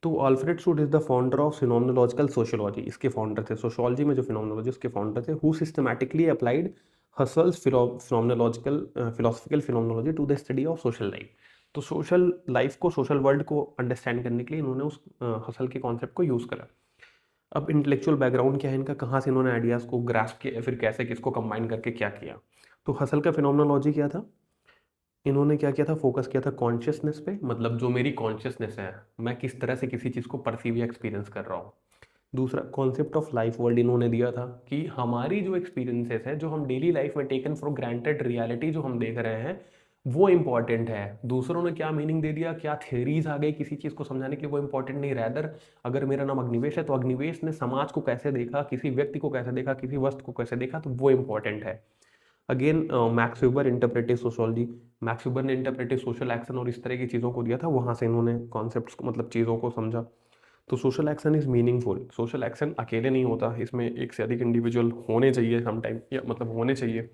तो Alfred Schutz is the founder of phenomenological sociology, इसके फाउंडर थे, सोशियोलॉजी में जो फिनोमेनोलॉजी उसके फाउंडर थे, who systematically applied Husserl's phenomenological philosophical phenomenology to the study of social life. तो सोशल लाइफ को, सोशल वर्ल्ड को अंडरस्टैंड करने के लिए इन्होंने उस हसल के कॉन्सेप्ट को यूज़ करा। अब इंटेलेक्चुअल बैकग्राउंड क्या है इनका, कहाँ से इन्होंने आइडियाज़ को ग्रास्प किया, फिर कैसे किसको कंबाइन करके क्या किया। तो हसल का फिनोमेनोलॉजी क्या था, इन्होंने क्या किया था, फोकस किया था कॉन्शियसनेस पे, मतलब जो मेरी कॉन्शियसनेस है, मैं किस तरह से किसी चीज़ को परसीव या एक्सपीरियंस कर रहा हूँ। दूसरा कॉन्सेप्ट ऑफ लाइफ वर्ल्ड इन्होंने दिया था कि हमारी जो एक्सपीरियंसेस है, जो हम डेली लाइफ में टेकन फॉर ग्रांटेड रियलिटी जो हम देख रहे हैं, वो इंपॉर्टेंट है। दूसरों ने क्या मीनिंग दे दिया, क्या थ्योरीज आ गई किसी चीज़ को समझाने के लिए, वो इंपॉर्टेंट नहीं, रैदर अगर मेरा नाम अग्निवेश है तो अग्निवेश ने समाज को कैसे देखा, किसी व्यक्ति को कैसे देखा, किसी वस्तु को कैसे देखा, तो वो इंपॉर्टेंट है। Again max weber interpretive sociology, max weber ने इंटरप्रेटिव सोशल एक्शन और इस तरह की चीज़ों को दिया था, वहाँ से इन्होंने कॉन्सेप्ट्स को, मतलब चीज़ों को समझा। तो social action is meaningful, social action अकेले नहीं होता, इसमें एक से अधिक इंडिविजुअल होने चाहिए समटाइम, या मतलब होने चाहिए।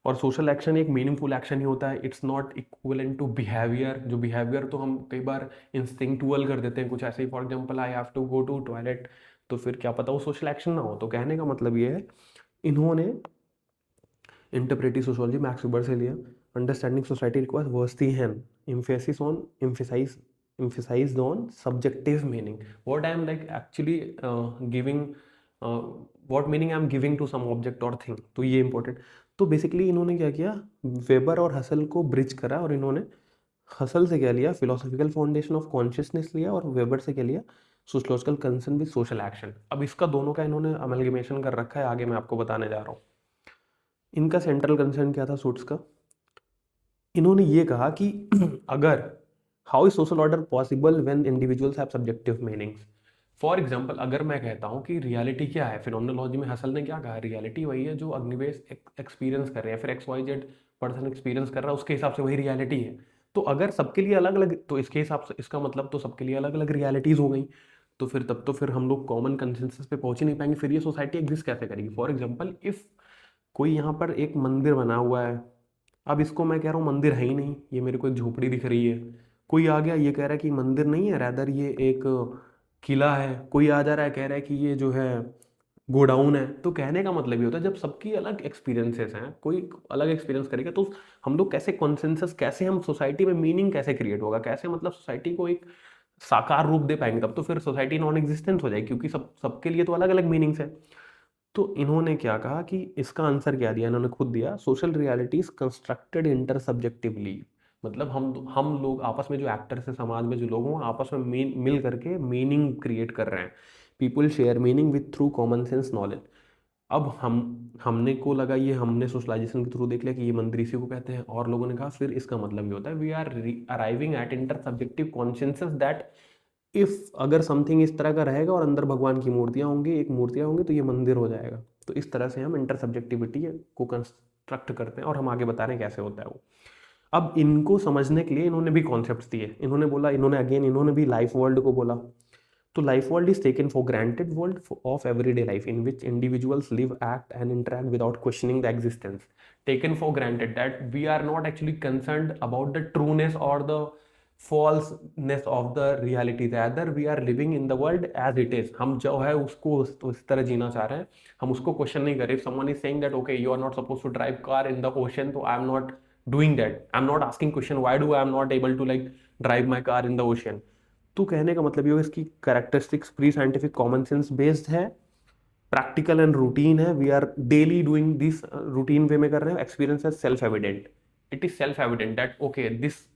और सोशल एक्शन एक मीनिंगफुल एक्शन ही होता है, it's not equivalent to behaviour. जो बिहेवियर तो हम कई बार इंस्टिंक्चुअल कर देते हैं कुछ ऐसे ही, for example I have to go to toilet, तो फिर क्या पता वो सोशल एक्शन ना हो। तो कहने का मतलब ये है, इन्होंने इंटरप्रेटिव सोशोलॉजी मैक्स वेबर से लिया। Understanding society requires verstehen emphasis on emphasized on subjective meaning, what I am like actually giving, what meaning I am giving to some object or thing, तो ये इंपॉर्टेंट। तो बेसिकली इन्होंने क्या किया, वेबर और हसल को ब्रिज करा, और इन्होंने हसल से क्या लिया, फिलोसॉफिकल फाउंडेशन ऑफ कॉन्शियसनेस लिया, और वेबर से क्या लिया, sociological concern with social action. अब इसका दोनों का इन्होंने अमेलगेमेशन कर रखा है, आगे मैं आपको बताने जा रहा हूँ। इनका सेंट्रल कंसर्न क्या था सूट्स का, इन्होंने ये कहा कि अगर how is social order possible when individuals have subjective meanings. For example अगर मैं कहता हूँ कि रियलिटी क्या है, फिनोमेनोलॉजी में हसल ने क्या कहा, रियलिटी वही है जो अग्निवेश एक्सपीरियंस कर रहे हैं, फिर XYZ पर्सन एक्सपीरियंस कर रहा है, उसके हिसाब से वही रियलिटी है। तो अगर सबके लिए अलग अलग, तो इसके हिसाब से इसका मतलब तो सबके लिए अलग अलग रियलिटीज़ हो गई, तो फिर तब तो फिर हम लोग कॉमन कंसेंसस पे पहुंच ही नहीं पाएंगे, फिर ये सोसाइटी एग्जिस्ट कैसे करेगी। फॉर एग्जाम्पल इफ़ कोई यहाँ पर एक मंदिर बना हुआ है, अब इसको मैं कह रहा हूँ मंदिर है ही नहीं, ये मेरे को एक झोपड़ी दिख रही है, कोई आ गया ये कह रहा है कि मंदिर नहीं है, रैदर ये एक किला है, कोई आ जा रहा है कह रहा है कि ये जो है गोडाउन है। तो कहने का मतलब ये होता है, जब सबकी अलग एक्सपीरियंसेस हैं, कोई अलग एक्सपीरियंस करेगा, तो हम लोग कैसे कॉन्सेंसस, कैसे हम सोसाइटी में मीनिंग कैसे क्रिएट होगा, कैसे मतलब सोसाइटी को एक साकार रूप दे पाएंगे, तब तो फिर सोसाइटी नॉन एग्जिस्टेंट हो जाएगी, क्योंकि सबके लिए तो अलग अलग मीनिंग्स है। तो इन्होंने क्या कहा कि इसका आंसर क्या दिया, इन्होंने खुद दिया, social reality is constructed inter subjectively. मतलब हम लोग आपस में, जो एक्टर्स हैं समाज में, जो लोग हों आपस में मिल करके मीनिंग क्रिएट कर रहे हैं। People share meaning with through common sense knowledge. अब हमने को लगा, ये हमने सोशलाइजेशन के थ्रू देख लिया कि ये मंदिर इसी को कहते हैं, और लोगों ने कहा फिर इसका मतलब ये होता है, we are arriving at intersubjective consciousness that if अगर समथिंग इस तरह का रहेगा और अंदर भगवान की मूर्तियां होंगी, एक मूर्तियां होंगी, तो ये मंदिर हो जाएगा। तो इस तरह से हम इंटर सब्जेक्टिविटी को कंस्ट्रक्ट करते हैं, और हम आगे बता रहे हैं कैसे होता है वो। अब इनको समझने के लिए इन्होंने भी कॉन्सेप्ट्स दिए, इन्होंने बोला, इन्होंने भी लाइफ वर्ल्ड को बोला। तो life world is taken for granted world of everyday life in which individuals live, act and interact without questioning the existence. Taken for granted that we are not actually concerned about the trueness और the falseness of the reality, whether we are living in the world as it is. हम जो है उसको उस तरह जीना चाह रहे हैं, हम उसको क्वेश्चन नहीं कर रहे। Someone is saying that okay you are not suppose to drive car in the ocean, तो I am not doing that, I am not asking question why do I am not able to like drive my car in the ocean. तो कहने का मतलब ये इसकी characteristics pre scientific common sense based है, प्रैक्टिकल एंड रूटीन है, we are daily doing this, routine way में कर रहे हैं, एक्सपीरियंस है self evident, it is self evident that okay this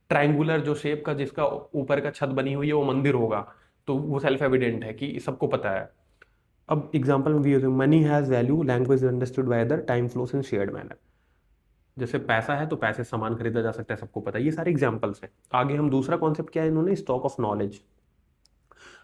triangular जो शेप का जिसका ऊपर का छत बनी हुई है वो मंदिर होगा, तो वो सेल्फ एविडेंट है कि सबको पता है। अब एग्जांपल में भी using money has value, language understood by other, time flows in shared manner. जैसे पैसा है तो पैसे से सामान खरीदा जा सकता है, सबको पता है, ये सारे एग्जांपल्स हैं। आगे हम दूसरा कॉन्सेप्ट क्या है इन्होंने, स्टॉक ऑफ नॉलेज।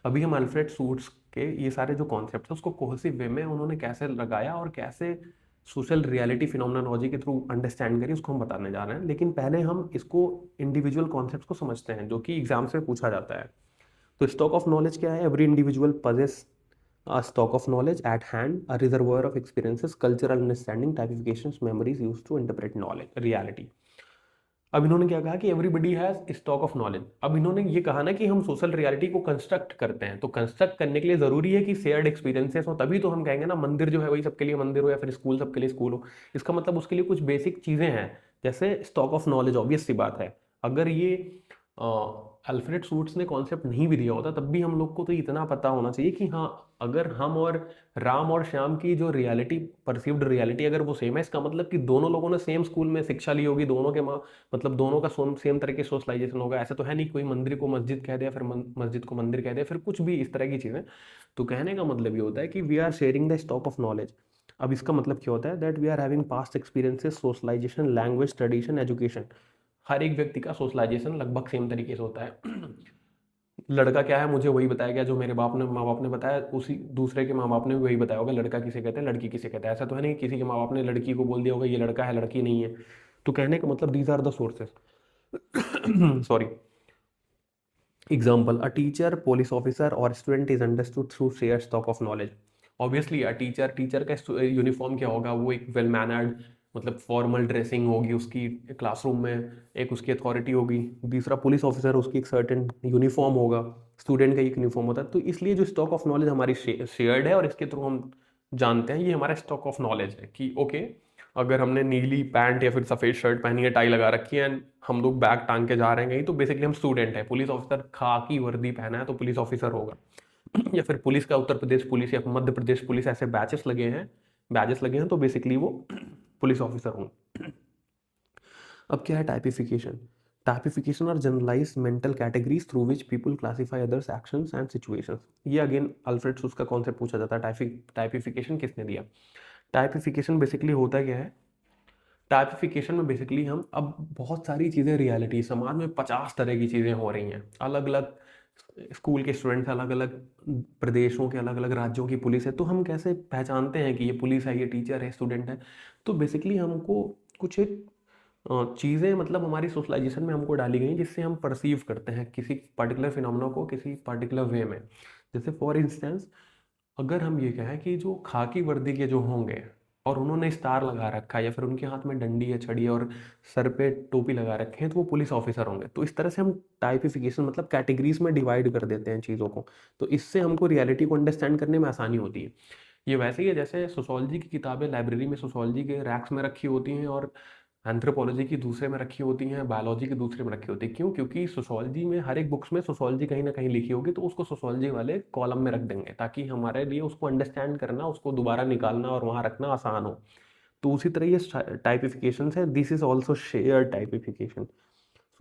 अभी हम अल्फ्रेड सूट्स के ये सारे जो कॉन्सेप्ट है उसको कोहेसिव वे में उन्होंने कैसे लगाया और कैसे सोशल रियलिटी फिनोमेनोलॉजी के थ्रू अंडरस्टैंड करी, उसको हम बताने जा रहे हैं। लेकिन पहले हम इसको इंडिविजुअल कॉन्सेप्ट को समझते हैं जो कि एग्जाम्स में पूछा जाता है। तो स्टॉक ऑफ नॉलेज क्या है, every individual possess a stock of knowledge at hand, a reservoir of experiences, cultural understanding, typifications, memories used to interpret knowledge reality। अब इन्होंने क्या कहा कि everybody has stock of knowledge. अब इन्होंने ये कहा ना कि हम सोशल रियलिटी को कंस्ट्रक्ट करते हैं, तो कंस्ट्रक्ट करने के लिए जरूरी है कि शेयर्ड एक्सपीरियंसेस हो, तभी तो हम कहेंगे ना मंदिर जो है वही सबके लिए मंदिर हो, या फिर स्कूल सबके लिए स्कूल हो। इसका मतलब उसके लिए कुछ बेसिक चीजें हैं, जैसे स्टॉक ऑफ नॉलेज, ऑब्वियस सी बात है। अगर ये अल्फ्रेड सूट्स ने कॉन्सेप्ट नहीं भी दिया होता तब भी हम लोग को तो इतना पता होना चाहिए कि हाँ, अगर हम और राम और श्याम की जो रियलिटी, परसीव्ड रियलिटी अगर वो सेम है, इसका मतलब कि दोनों लोगों ने सेम स्कूल में शिक्षा ली होगी, दोनों के मतलब दोनों का सेम तरह के सोशलाइजेशन होगा। ऐसा तो है नहीं कोई मंदिर को मस्जिद कह दे, फिर मस्जिद को मंदिर कह दे, फिर कुछ भी इस तरह की चीजें। तो कहने का मतलब ये होता है कि we are sharing the stock of knowledge. अब इसका मतलब क्या होता है, that we are having past experiences, socialization, language, tradition, education. हर एक व्यक्ति का सोशलाइजेशन लगभग सेम तरीके से होता है। लड़का क्या है मुझे वही बताया गया जो मेरे माँ बाप ने बताया, उसी दूसरे के माँ बाप ने भी वही बताया होगा, लड़का किसे कहते हैं, लड़की किसे कहते हैं। ऐसा तो है नहीं किसी के माँ बाप ने लड़की को बोल दिया होगा ये लड़का है लड़की नहीं है। तो कहने का मतलब these are the sources. Sorry. Example, a teacher, police officer और student is understood through share stock of knowledge. Obviously teacher का यूनिफॉर्म क्या होगा, वो एक वेल मैनर्ड, मतलब फॉर्मल ड्रेसिंग होगी उसकी क्लासरूम में, एक उसकी अथॉरिटी होगी। दूसरा पुलिस ऑफिसर, उसकी एक सर्टेन यूनिफॉर्म होगा, स्टूडेंट का एक यूनिफॉर्म होता है। तो इसलिए जो स्टॉक ऑफ नॉलेज हमारी शेयर्ड है और इसके थ्रू हम जानते हैं, ये हमारा स्टॉक ऑफ नॉलेज है कि ओके, अगर हमने नीली पैंट या फिर सफ़ेद शर्ट पहनी है, टाई लगा रखी है, हम लोग बैग टांग के जा रहे हैं कहीं, तो बेसिकली हम स्टूडेंट हैं। पुलिस ऑफिसर खाकी वर्दी पहना है तो पुलिस ऑफिसर होगा। या फिर पुलिस का उत्तर प्रदेश पुलिस या मध्य प्रदेश पुलिस ऐसे बैचेस लगे हैं तो बेसिकली वो पुलिस ऑफिसर होंगे। अब क्या है टाइपिफिकेशन। टाइपिफिकेशन और generalise mental categories through which people classify others actions and situations. ये again Alfred Schutz concept पूछा जाता है, टाइपिफिकेशन किसने दिया। टाइपिफिकेशन बेसिकली होता क्या है, टाइपिफिकेशन में बेसिकली हम अब बहुत सारी चीज़ें, रियलिटी समाज में 50 तरह की चीज़ें हो रही हैं, अलग अलग स्कूल के स्टूडेंट्स, अलग अलग प्रदेशों के, अलग अलग राज्यों की पुलिस है, तो हम कैसे पहचानते हैं कि ये पुलिस है, ये टीचर है, स्टूडेंट है। तो बेसिकली हमको कुछ एक चीज़ें मतलब हमारी सोशलाइजेशन में हमको डाली गई जिससे हम परसीव करते हैं किसी पर्टिकुलर फिनोमेना को किसी पर्टिकुलर वे में। जैसे फॉर इंस्टेंस, अगर हम ये कहें कि जो खाकी वर्दी के जो होंगे और उन्होंने स्टार लगा रखा है या फिर उनके हाथ में डंडी है, छड़ी है और सर पे टोपी लगा रखे हैं, तो वो पुलिस ऑफिसर होंगे। तो इस तरह से हम टाइपिफिकेशन मतलब कैटेगरीज में डिवाइड कर देते हैं चीज़ों को, तो इससे हमको रियलिटी को अंडरस्टैंड करने में आसानी होती है। ये वैसे ही है जैसे सोशोलॉजी की किताबें लाइब्रेरी में सोशोलॉजी के रैक्स में रखी होती हैं और एंथ्रोपोलॉजी की दूसरे में रखी होती हैं, बायोलॉजी की दूसरे में रखी होती है। क्यों? क्योंकि सोशोलॉजी में हर एक बुक्स में सोशोलॉजी कहीं ना कहीं लिखी होगी, तो उसको सोशोलॉजी वाले कॉलम में रख देंगे ताकि हमारे लिए उसको अंडरस्टैंड करना, उसको दोबारा निकालना और वहाँ रखना आसान हो। तो उसी तरह ये टाइपिफिकेशन है, this is also share typification.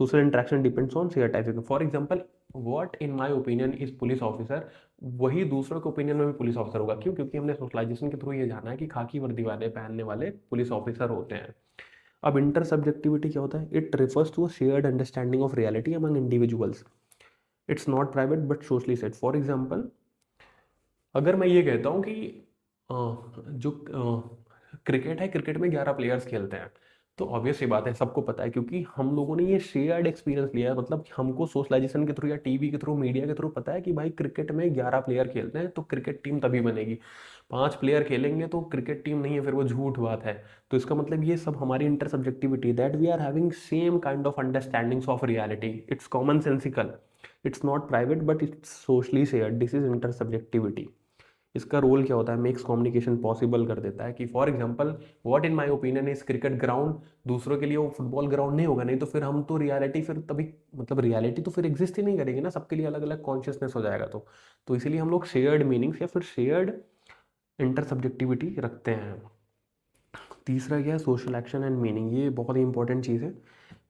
Social interaction depends on share typification. For example, what in my opinion is police officer, वही दूसरों के ओपिनियन में भी पुलिस ऑफिसर होगा। क्यों? क्योंकि हमने सोशलाइजेशन के थ्रू ये जाना है कि खाकी वर्दी वाले पहनने वाले पुलिस ऑफिसर होते हैं। अब इंटर सब्जेक्टिविटी क्या होता है, it refers to a shared understanding of reality among individuals, it's not private but socially set. For example, अगर मैं ये कहता हूँ कि जो क्रिकेट है, क्रिकेट में 11 प्लेयर्स खेलते हैं, तो ऑब्वियस सी बात है सबको पता है क्योंकि हम लोगों ने ये शेयर्ड एक्सपीरियंस लिया है। मतलब हमको सोशलाइजेशन के थ्रू या टीवी के थ्रू, मीडिया के थ्रू पता है कि भाई क्रिकेट में 11 प्लेयर खेलते हैं तो क्रिकेट टीम तभी बनेगी। 5 प्लेयर खेलेंगे तो क्रिकेट टीम नहीं है, फिर वो झूठ बात है। तो इसका मतलब ये सब हमारी intersubjectivity, that we are having same kind of understandings of reality, it's common sensical, it's not private but it's socially shared, this is intersubjectivity. इसका रोल क्या होता है, मेक्स कम्युनिकेशन पॉसिबल कर देता है कि for example, what in my opinion is cricket ground, दूसरों के लिए वो फुटबॉल ग्राउंड नहीं होगा, नहीं तो फिर हम तो रियलिटी फिर तभी मतलब रियलिटी तो फिर एग्जिस्ट ही नहीं करेगी ना, सबके लिए अलग अलग कॉन्शियसनेस हो जाएगा। तो इसीलिए हम लोग शेयर्ड मीनिंग्स या फिर शेयर्ड इंटरसब्जेक्टिविटी रखते हैं। तीसरा क्या है, सोशल एक्शन एंड मीनिंग। ये बहुत ही इंपॉर्टेंट चीज़ है,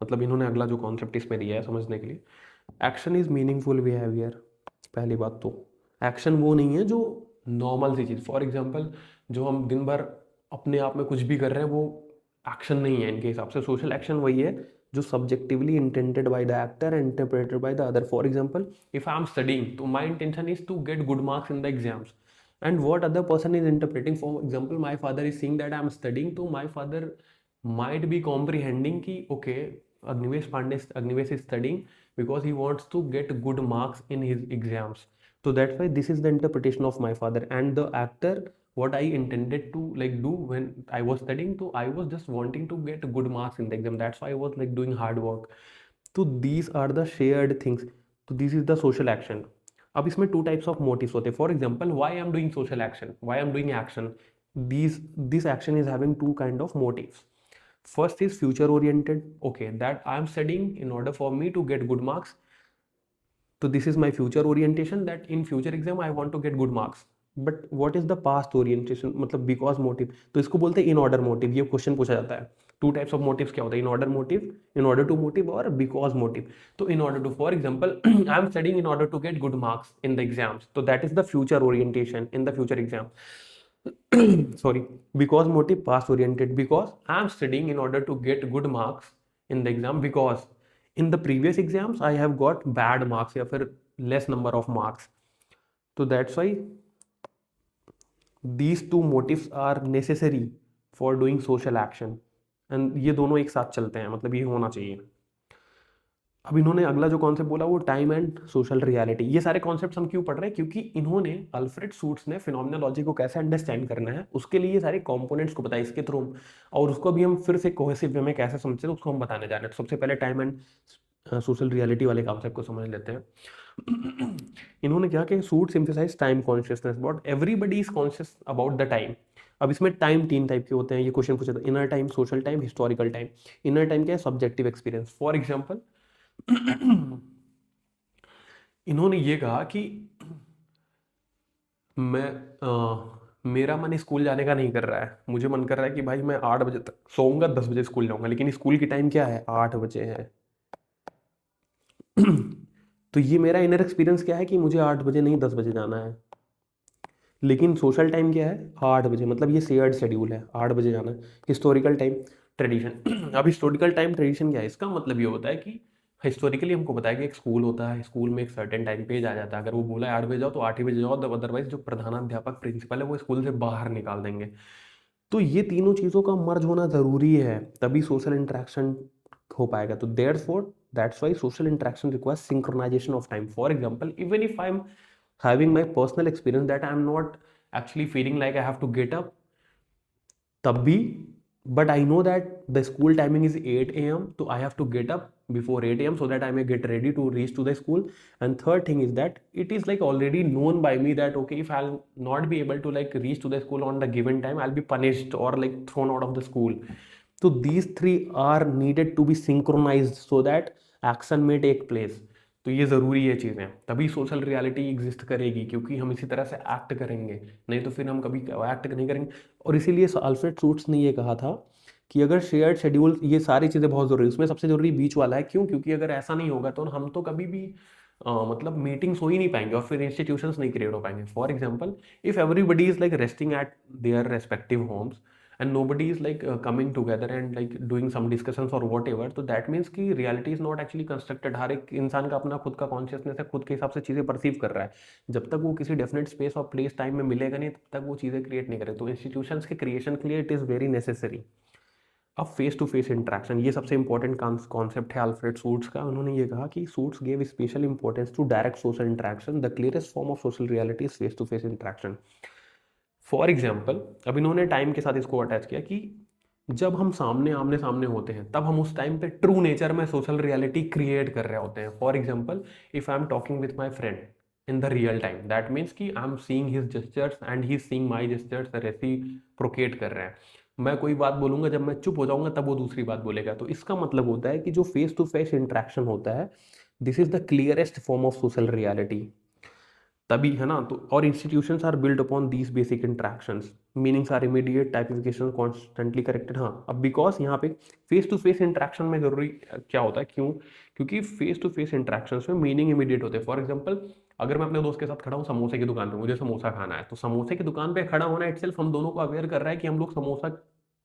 मतलब इन्होंने अगला जो कॉन्सेप्ट इसमें दिया है समझने के लिए, एक्शन इज मीनिंगफुल बिहेवियर। पहली बात तो एक्शन वो नहीं है जो नॉर्मल सी चीज़, फॉर एग्जांपल जो हम दिन भर अपने आप में कुछ भी कर रहे हैं वो एक्शन नहीं है इनके हिसाब से। सोशल एक्शन वही है जो subjectively intended by the actor and interpreted by the other. For example if I am studying तो my intention is to get good marks in the exams, and what other person is interpreting, for example my father is saying that I am studying, तो my father might be comprehending कि okay, Agnivesh is studying because he wants to get good marks in his exams, so that's why this is the interpretation of my father. And the actor, what I intended to like do when I was studying, so I was just wanting to get good marks in the exam, that's why I was like doing hard work. तो these are the shared things, तो this is the social action. अब इसमें टू टाइप्स ऑफ मोटिव्स होते हैं। For example why I am doing social action, why I am doing action, this action is having two kind of motives. First is future oriented, okay, that I am studying in order for me to get good marks, so this is my future orientation, that in future exam I want to get good marks. But what is the past orientation, मतलब because motive, तो इसको बोलते हैं इन ऑर्डर मोटिव। ये क्वेश्चन पूछा जाता है, टू टाइप्स ऑफ मोटिव्स क्या होता है, in order motive, in order to motive और बिकॉज मोटिव। तो in order to, for example I am studying in order to get good marks in the exams, so that is the future orientation in the future exam. Sorry, because motive past oriented, because I am studying in order to get good marks in the exam, because in the previous exams I have got bad marks या फिर less number of marks, so that's why these two motives are necessary for doing social action, and ये दोनों एक साथ चलते हैं, मतलब ये होना चाहिए। अब इन्होंने अगला जो कॉन्सेप्ट बोला वो टाइम एंड सोशल रियलिटी। ये सारे कॉन्सेप्ट्स हम क्यों पढ़ रहे हैं, क्योंकि इन्होंने अल्फ्रेड शूट्स ने फिनोमिनोलॉजी को कैसे अंडरस्टैंड करना है उसके लिए ये सारे कंपोनेंट्स को बताया इसके थ्रू, और उसको भी हम फिर से कोहेसिव वे में कैसे समझते हैं उसको हम बताने जा रहे हैं। तो सबसे पहले टाइम एंड सोशल रियलिटी वाले कॉन्सेप्ट को समझ लेते हैं। इन्होंने क्या कि Schutz emphasise time consciousness, but everybody is conscious about the time. अब इसमें टाइम तीन टाइप के होते हैं, ये क्वेश्चन पूछा था, inner time, social time, historical time. Inner time क्या है, सब्जेक्टिव एक्सपीरियंस। फॉर एग्जाम्पल इन्होंने ये कहा कि मेरा मन स्कूल जाने का नहीं कर रहा है, मुझे मन कर रहा है कि भाई मैं 8 बजे तक सोऊंगा, 10 बजे स्कूल जाऊंगा, लेकिन स्कूल की टाइम क्या है, 8 बजे है। तो ये मेरा इनर एक्सपीरियंस क्या है कि मुझे 8 बजे नहीं 10 बजे जाना है, लेकिन सोशल टाइम क्या है, 8 बजे, मतलब ये शेयर्ड शेड्यूल है, 8 बजे जाना है। Historical time, tradition. अब हिस्टोरिकल टाइम ट्रेडिशन क्या है, इसका मतलब ये होता है कि हिस्टोरिकली हमको बताया कि एक स्कूल होता है, स्कूल में एक सर्टेन टाइम पे आ जाता है, अगर वो बोला है 8 बजे जाओ तो 8 ही बजे जाओ, अदरवाइज जो प्रधानाध्यापक प्रिंसिपल है वो स्कूल से बाहर निकाल देंगे। तो ये तीनों चीज़ों का मर्ज होना ज़रूरी है, तभी सोशल इंटरेक्शन हो पाएगा। तो therefore that's why social interaction requires synchronisation of time. For example even if I am having my personal experience that I am not actually feeling like I have to get up तब भी, but I know that the school timing is 8 a.m. so I have to get up before 8 a.m. so that I may get ready to reach to the school. And third thing is that it is like already known by me that okay, if I'll not be able to like reach to the school on the given time, I'll be punished or like thrown out of the school. So these three are needed to be synchronized so that action may take place. तो ये ज़रूरी है चीज़ें, तभी सोशल रियलिटी एग्जिस्ट करेगी, क्योंकि हम इसी तरह से एक्ट करेंगे, नहीं तो फिर हम कभी एक्ट नहीं करेंगे। और इसीलिए अल्फ्रेड शूट्स ने ये कहा था कि अगर शेयर्ड शेड्यूल, ये सारी चीज़ें बहुत ज़रूरी है, उसमें सबसे ज़रूरी बीच वाला है। क्यों, क्योंकि अगर ऐसा नहीं होगा तो हम तो कभी भी मतलब मीटिंग्स हो ही नहीं पाएंगे और फिर इंस्टीट्यूशंस नहीं क्रिएट हो पाएंगे। For example if everybody is like resting at their respective homes and nobody is like coming together and like doing some discussions or whatever, तो that means कि reality is not actually constructed। हर एक इंसान का अपना खुद का कॉन्शियसनेस है, खुद के हिसाब से चीज़ें परसीव कर रहा है। जब तक वो किसी डेफिनेट स्पेस और प्लेस टाइम में मिलेगा नहीं तब तक वो चीज़ें क्रिएट नहीं करे। तो इंस्टीट्यूशंस के क्रिएशन के लिए इट इज़ वेरी नेसेसरी। अब फेस टू फेस इंट्रैक्शन, ये सबसे इंपॉर्टेंट कॉन्सेप्ट है अल्फ्रेड शूट्स का। उन्होंने ये कहा कि Schutz gave special importance to direct social interaction, the clearest form of social reality is face to face interaction. For example अब इन्होंने टाइम के साथ इसको अटैच किया कि जब हम आमने सामने होते हैं तब हम उस टाइम पे ट्रू नेचर में सोशल रियलिटी क्रिएट कर रहे होते हैं। For example if I am talking with my friend in the real time, that means कि I am seeing his gestures and he is seeing my gestures, reciprocate कर रहे हैं। मैं कोई बात बोलूंगा, जब मैं चुप हो जाऊंगा तब वो दूसरी बात बोलेगा। तो इसका मतलब होता है कि जो फेस टू फेस इंट्रैक्शन होता है, this is the clearest form of social reality. तभी है ना। तो और institutions are build upon these basic interactions, meanings are immediate, typification constantly corrected. हाँ, अब बिकॉज यहाँ पे फेस टू फेस इंट्रैक्शन में जरूरी क्या होता है, क्यों? क्योंकि फेस टू फेस इंट्रैक्शंस में मीनिंग इमीडिएट होते हैं। फॉर एग्जाम्पल, अगर मैं अपने दोस्त के साथ खड़ा हूँ समोसे की दुकान पे, मुझे समोसा खाना है, तो समोसे की दुकान पे खड़ा होना इटसेल्फ हम दोनों को अवेयर कर रहा है कि हम लोग समोसा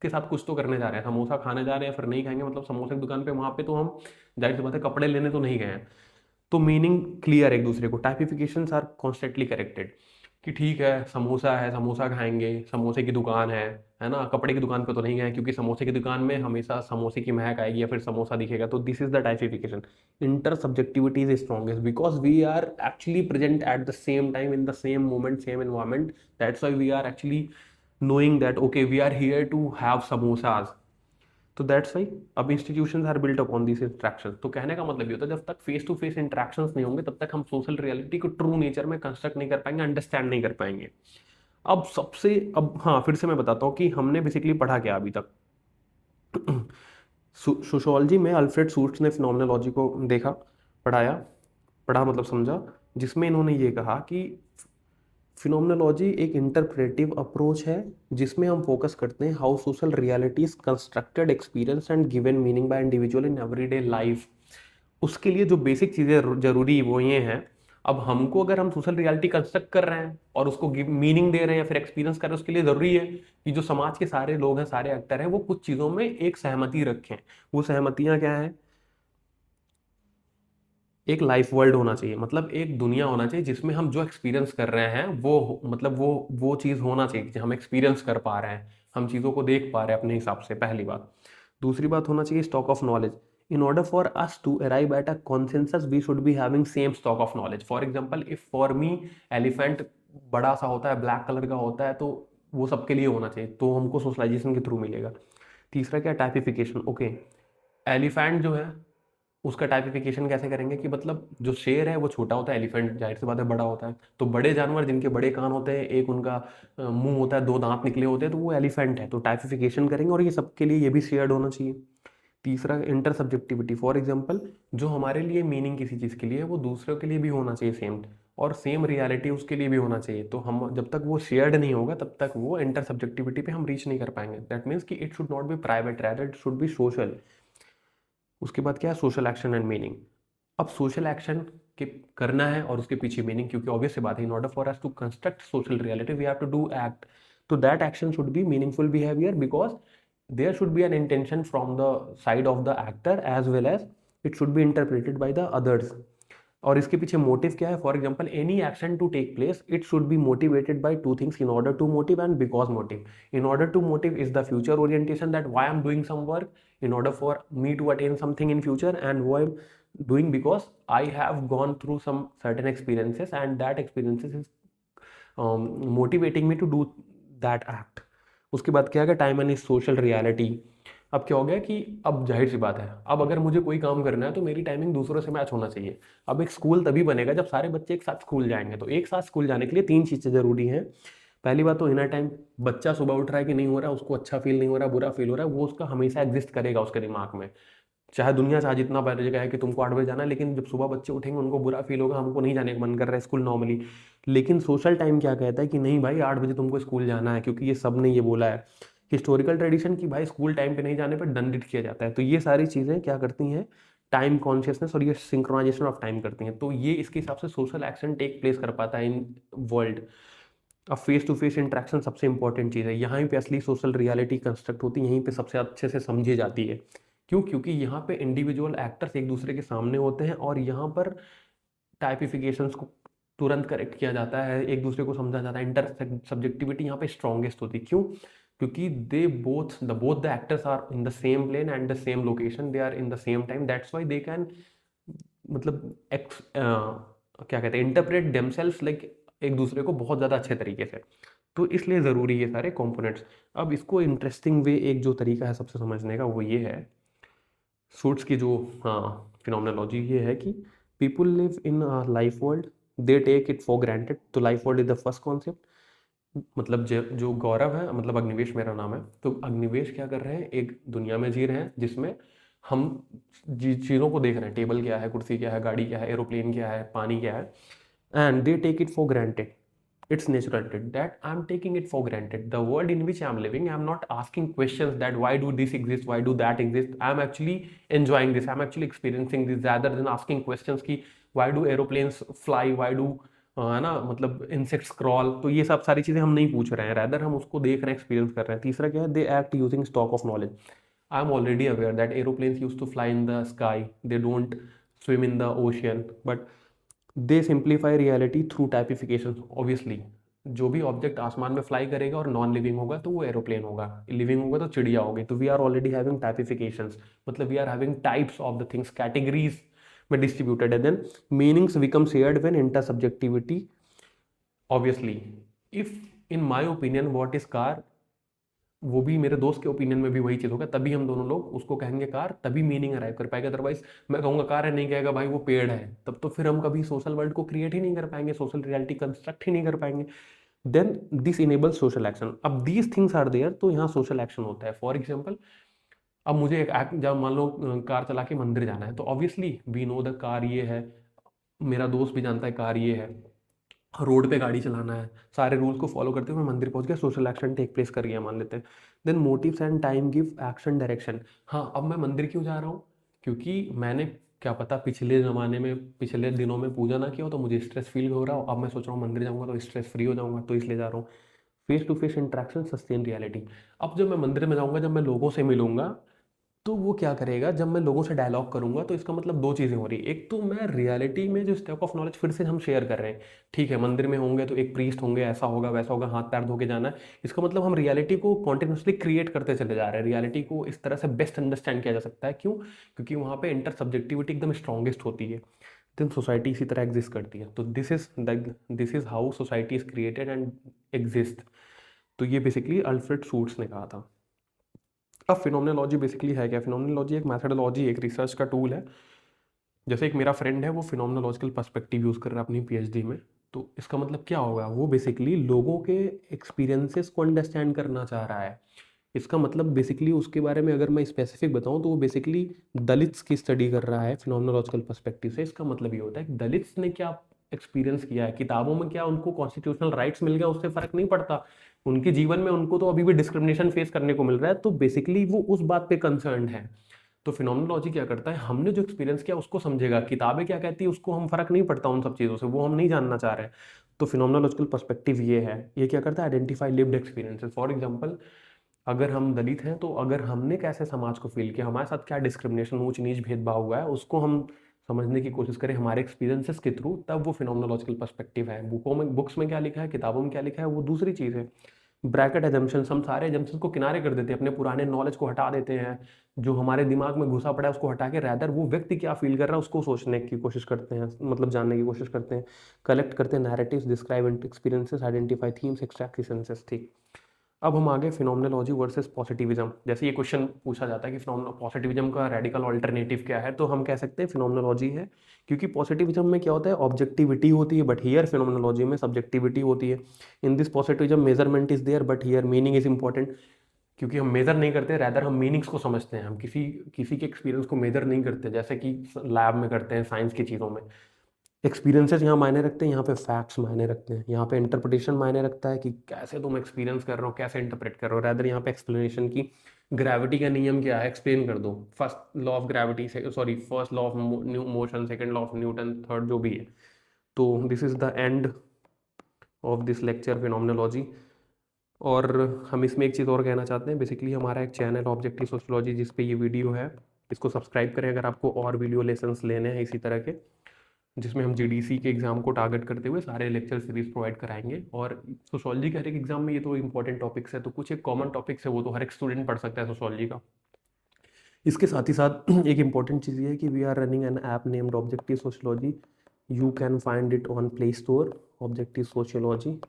के साथ कुछ तो करने जा रहे हैं, समोसा खाने जा रहे हैं, फिर नहीं खाएंगे, मतलब समोसे की दुकान पे वहां पे तो हम जाहिर सी बात है कपड़े लेने तो नहीं गए हैं। तो मीनिंग क्लियर एक दूसरे को, टाइपिफिकेशंस आर कॉन्स्टेंटली करेक्टेड कि ठीक है समोसा है, समोसा खाएंगे, समोसे की दुकान है ना, कपड़े की दुकान पे तो नहीं गए क्योंकि समोसे की दुकान में हमेशा समोसे की महक आएगी या फिर समोसा दिखेगा। तो this is the typification. Intersubjectivity is strongest because we are actually present at the same time in the same moment, same environment. That's why we are actually knowing that okay we are here to have samosas। तो दैट्स वाई अब institutions are built upon this interactions. तो कहने का मतलब ये होता है जब तक फेस टू फेस इंट्रैक्शंस नहीं होंगे तब तक हम सोशल रियलिटी को ट्रू नेचर में कंस्ट्रक्ट नहीं कर पाएंगे, अंडरस्टैंड नहीं कर पाएंगे। अब हाँ, फिर से मैं बताता हूँ कि हमने बेसिकली पढ़ा क्या अभी तक। सोशियोलॉजी में अल्फ्रेड सूट्स ने फिनोमेनोलॉजी को देखा, पढ़ाया, पढ़ा मतलब समझा, जिसमें इन्होंने ये कहा कि फिनोमेनोलॉजी एक इंटरप्रेटिव अप्रोच है जिसमें हम फोकस करते हैं how social realities constructed experience and given meaning by individual in everyday life. उसके लिए जो बेसिक चीज़ें जरूरी वो ये हैं। अब हमको अगर हम सोशल रियलिटी कंस्ट्रक्ट कर रहे हैं और उसको मीनिंग दे रहे हैं या फिर एक्सपीरियंस कर रहे हैं, उसके लिए जरूरी है कि जो समाज के सारे लोग हैं, सारे एक्टर हैं, वो कुछ चीज़ों में एक सहमति रखें। वो सहमतियां क्या है? एक लाइफ वर्ल्ड होना चाहिए, मतलब एक दुनिया होना चाहिए जिसमें हम जो एक्सपीरियंस कर रहे हैं मतलब वो चीज़ होना चाहिए कि हम एक्सपीरियंस कर पा रहे हैं, हम चीज़ों को देख पा रहे हैं अपने हिसाब से, पहली बात। दूसरी बात होना चाहिए stock of knowledge. In order for us to arrive at a consensus we should be having same stock of knowledge. For example, if for me elephant बड़ा सा होता है, ब्लैक कलर का होता है, तो वो सबके लिए होना चाहिए, तो हमको सोशलाइजेशन के थ्रू मिलेगा। तीसरा क्या? टाइपिफिकेशन। ओके, एलिफेंट जो है उसका टाइपिफिकेशन कैसे करेंगे कि मतलब जो शेर है वो छोटा होता है, एलिफेंट जाहिर सी बात है बड़ा होता है, तो बड़े जानवर जिनके बड़े कान होते हैं, एक उनका मुंह होता है, दो दांत निकले होते हैं, तो वो एलिफेंट है। तो टाइपिफिकेशन करेंगे और ये सबके लिए ये भी शेयर्ड होना चाहिए। तीसरा इंटर सब्जेक्टिविटी। फॉर एग्जाम्पल, जो हमारे लिए मीनिंग किसी चीज़ के लिए है वो दूसरों के लिए भी होना चाहिए सेम, और सेम रियलिटी उसके लिए भी होना चाहिए। तो हम जब तक वो शेयर्ड नहीं होगा तब तक वो इंटर सब्जेक्टिविटी पे हम रीच नहीं कर पाएंगे। दैट मीन्स कि it should not be private, rather it should B social. उसके बाद क्या है? Social action and meaning. अब सोशल एक्शन के करना है और उसके पीछे मीनिंग, क्योंकि ऑब्वियस सी बात है in order for us to construct social reality we have to do act. तो that action should be meaningful behaviour because there should be an intention from the side of the actor as well as it should be interpreted by the others. और इसके पीछे मोटिव क्या है? For example, any action to take place it should be motivated by two things, in order to motive and because motive. In order to motive is the future orientation, that why I am doing some work in order for me to attain something in future, and who I'm doing because I have gone through some certain experiences and that experiences is motivating me to do that act। उसके बाद क्या है? Time and social reality. अब क्या हो गया कि अब जाहिर सी बात है, अब अगर मुझे कोई काम करना है तो मेरी टाइमिंग दूसरों से मैच होना चाहिए। अब एक स्कूल तभी बनेगा जब सारे बच्चे एक साथ स्कूल जाएंगे। तो एक साथ स्कूल जाने के लिए तीन चीज़ें जरूरी हैं। पहली बात तो इनर टाइम। बच्चा सुबह उठ रहा है कि नहीं हो रहा है, उसको अच्छा फील नहीं हो रहा, बुरा फील हो रहा है, वो उसका हमेशा एग्जिस्ट करेगा उसके दिमाग में। चाहे दुनिया चाहे जितना बड़ी जगह है कि तुमको 8 बजे जाना है, लेकिन जब सुबह बच्चे उठेंगे उनको बुरा फील होगा, हमको नहीं जाने का मन कर रहा है स्कूल नॉर्मली। लेकिन सोशल टाइम क्या कहता है कि नहीं भाई 8 बजे तुमको स्कूल जाना है, क्योंकि ये सब ने ये बोला है। हिस्टोरिकल ट्रेडिशन की भाई स्कूल टाइम पे नहीं जाने पर दंडित किया जाता है। तो ये सारी चीज़ें क्या करती हैं? टाइम कॉन्शियसनेस और ये सिंक्रोनाइजेशन ऑफ टाइम करती हैं। तो ये इसके हिसाब से सोशल एक्शन टेक प्लेस कर पाता है इन वर्ल्ड। अब फेस टू फेस इंट्रैक्शन सबसे इंपॉर्टेंट चीज़ है, यहाँ पे असली सोशल रियलिटी कंस्ट्रक्ट होती है, यहीं पे सबसे अच्छे से समझी जाती है। क्यों? क्योंकि यहाँ पे इंडिविजुअल एक्टर्स एक दूसरे के सामने होते हैं और यहाँ पर टाइपिफिकेशंस को तुरंत करेक्ट किया जाता है, एक दूसरे को समझा जाता है। इंटर सब्जेक्टिविटी यहाँ पे स्ट्रॉन्गेस्ट होती है। क्यों? क्योंकि they both the actors are in the same plane and the same location, they are in the same time, that's why they can मतलब क्या कहते हैं, इंटरप्रेट देमसेल्व्स लाइक एक दूसरे को बहुत ज़्यादा अच्छे तरीके से। तो इसलिए ज़रूरी है सारे कंपोनेंट्स। अब इसको इंटरेस्टिंग वे एक जो तरीका है सबसे समझने का वो ये है, सूट्स की जो फिनोमेनोलॉजी ये है कि people live in life world, they take it for granted. तो life world is the first concept. मतलब जो गौरव है, मतलब अग्निवेश मेरा नाम है, तो अग्निवेश क्या कर रहे हैं? एक दुनिया में जी रहे हैं जिसमें हम चीज़ों को देख रहे हैं, टेबल क्या है, कुर्सी क्या है, गाड़ी क्या है, एरोप्लेन क्या है, पानी क्या है। and they take it for granted. It's natural that I'm taking it for granted. The world in which I'm living, I'm not asking questions that why do this exist, why do that exist. I'm actually enjoying this, I'm actually experiencing this, rather than asking questions कि why do aeroplanes fly, why do है ना, मतलब insects crawl. तो ये सब सारी चीज़ें हम नहीं पूछ रहे हैं, rather हम उसको देख रहे हैं, एक्सपीरियंस कर रहे हैं. तीसरा क्या है, they act using stock of knowledge. I'm already aware that aeroplanes used to fly in the sky, they don't swim in the ocean, but they simplify reality through typification. Obviously जो भी ऑब्जेक्ट आसमान में फ्लाई करेगा और नॉन लिविंग होगा तो वो एरोप्लेन होगा, लिविंग होगा तो चिड़िया होगी. तो we are already having typifications, मतलब we are having types of the things, categories में डिस्ट्रीब्यूटेड है. Then meanings become shared when intersubjectivity. Obviously if in my opinion what is car, वो भी मेरे दोस्त के ओपिनियन में भी वही चीज़ होगा, तभी हम दोनों लोग उसको कहेंगे कार, तभी मीनिंग अराइव कर पाएगा. अदरवाइज मैं कहूँगा कार है, नहीं कहेगा भाई वो पेड़ है, तब तो फिर हम कभी सोशल वर्ल्ड को क्रिएट ही नहीं कर पाएंगे, सोशल रियलिटी कंस्ट्रक्ट ही नहीं कर पाएंगे. Then this enable social action. अब दीज थिंग्स आर देयर, तो यहाँ सोशल एक्शन होता है. फॉर एग्जाम्पल, अब मुझे एक जब मान लो कार चला के मंदिर जाना है, तो obviously we know the car ये है, मेरा दोस्त भी जानता है कार ये है, रोड पे गाड़ी चलाना है, सारे रूल्स को फॉलो करते हुए मैं मंदिर पहुंच गया, सोशल एक्शन टेक प्लेस कर गया मान लेते हैं. Then motives and time give action direction. हाँ, अब मैं मंदिर क्यों जा रहा हूँ, क्योंकि मैंने क्या पता पिछले ज़माने में, पिछले दिनों में पूजा ना किया हो, तो मुझे स्ट्रेस फील हो रहा हो. अब मैं सोच रहा हूँ मंदिर जाऊँगा तो स्ट्रेस फ्री हो जाऊँगा, तो इसलिए जा रहा हूँ. Face to face interaction sustain reality. अब जब मैं मंदिर में जाऊँगा, जब मैं लोगों से मिलूंगा, तो वो क्या करेगा, जब मैं लोगों से डायलॉग करूंगा, तो इसका मतलब दो चीज़ें हो रही. एक तो मैं रियलिटी में जो स्टैक ऑफ नॉलेज फिर से हम शेयर कर रहे हैं. ठीक है, मंदिर में होंगे तो एक प्रीस्ट होंगे, ऐसा होगा वैसा होगा, हाथ पैर धो के जाना है. इसका मतलब हम रियलिटी को कॉन्टिन्यूसली क्रिएट करते चले जा रहे हैं. रियलिटी को इस तरह से बेस्ट अंडरस्टैंड किया जा सकता है. क्यों? क्योंकि वहाँ पे इंटर सब्जेक्टिविटी एकदम स्ट्रॉन्गेस्ट होती है. देन सोसाइटी इसी तरह एग्जिस्ट करती है. तो this is how society is created and exist. तो ये बेसिकली अल्फ्रेड शूट्स ने कहा था. अब फिनोमिनोलॉजी बेसिकली है क्या? फिनोमिनोलॉजी एक मैथडोलॉजी, एक रिसर्च का टूल है. जैसे एक मेरा फ्रेंड है, वो फिनोमिनोलॉजिकल पर्सपेक्टिव यूज़ कर रहा है अपनी पीएचडी में. तो इसका मतलब क्या होगा, वो बेसिकली लोगों के एक्सपीरियंसेस को अंडरस्टैंड करना चाह रहा है. इसका मतलब बेसिकली उसके बारे में अगर मैं स्पेसिफिक बताऊं, तो वो बेसिकली दलित्स की स्टडी कर रहा है फिनोमिनोलॉजिकल पर्सपेक्टिव से. इसका मतलब ये होता है कि दलित्स ने क्या एक्सपीरियंस किया है, किताबों में क्या उनको कॉन्स्टिट्यूशनल राइट्स मिल गया, उससे फर्क नहीं पड़ता. उनके जीवन में उनको तो अभी भी डिस्क्रिमिनेशन फेस करने को मिल रहा है. तो बेसिकली वो उस बात पे कंसर्न है. तो फिनोमिनोलॉजी क्या करता है, हमने जो एक्सपीरियंस किया उसको समझेगा. किताबें क्या कहती है उसको हम फर्क नहीं पड़ता उन सब चीज़ों से, वो हम नहीं जानना चाह रहे हैं. तो फिनोमिनोलॉजिकल पर्सपेक्टिव ये है. ये क्या करता है, identify lived experiences. For example, अगर हम दलित हैं, तो अगर हमने कैसे समाज को फील किया, हमारे साथ क्या डिस्क्रिमिनेशन, ऊंच नीच भेदभाव हुआ है, उसको हम समझने की कोशिश करें हमारे एक्सपीरियंसेस के थ्रू, तब वो फिनोमिनोलॉजिकल पर्सपेक्टिव है. बुक्स में क्या लिखा है, किताबों में क्या लिखा है, वो दूसरी चीज़ है. ब्रैकेट एजम्पशंस, हम सारे एजम्पशंस को किनारे कर देते हैं, अपने पुराने नॉलेज को हटा देते हैं, जो हमारे दिमाग में घुसा पड़ा है उसको हटा के रैदर वो व्यक्ति क्या फील कर रहा है उसको सोचने की कोशिश करते हैं, मतलब जानने की कोशिश करते हैं. कलेक्ट करते हैं narratives, describe experiences, identify themes, extract essences. ठीक. अब हम आगे फिनोमिनोलॉजी वर्सेस पॉजिटिविज्म. जैसे ये क्वेश्चन पूछा जाता है कि पॉजिटिविज्म का रेडिकल ऑल्टरनेटिव क्या है, तो हम कह सकते हैं फिनोमिनोलॉजी है. क्योंकि पॉजिटिविज्म में क्या होता है, ऑब्जेक्टिविटी होती है, बट हियर फिनोमिनोलॉजी में सब्जेक्टिविटी होती है. In this positivism measurement is there, but here meaning is important. क्योंकि हम मेजर नहीं करते, रैदर हम मीनिंग्स को समझते हैं. हम किसी किसी के एक्सपीरियंस को मेजर नहीं करते, जैसे कि लैब में करते हैं साइंस की चीज़ों में. एक्सपीरियंसेस यहाँ मायने रखते हैं, यहाँ पे फैक्ट्स मायने रखते हैं. यहाँ पे इंटरप्रिटेशन मायने रखता है कि कैसे तुम एक्सपीरियंस कर रहे हो, कैसे इंटरप्रेट कर रहे हो. रैदर यहाँ पे एक्सप्लेनेशन की ग्रेविटी का नियम क्या है, एक्सप्लेन कर दो. First law of gravity, sorry first law of motion, second law of Newton, third जो भी है. तो this is the end of this lecture phenomenology. और हम इसमें एक चीज़ और कहना चाहते हैं. बेसिकली हमारा एक चैनल ऑब्जेक्टिव सोशियोलॉजी, जिस पे ये वीडियो है, इसको सब्सक्राइब करें अगर आपको और वीडियो लेसन्स लेने हैं इसी तरह के, जिसमें हम जीडीसी के एग्जाम को टारगेट करते हुए सारे लेक्चर सीरीज प्रोवाइड कराएंगे. और सोशोलॉजी के हर एक एग्जाम में ये तो इंपॉर्टेंट टॉपिक्स है, तो कुछ एक कॉमन टॉपिक्स है, वो तो हर एक स्टूडेंट पढ़ सकता है सोशोलॉजी का. इसके साथ ही साथ एक इंपॉर्टेंट चीज़ ये है कि we are running an app named objective sociology. You can find it on play store. Objective sociology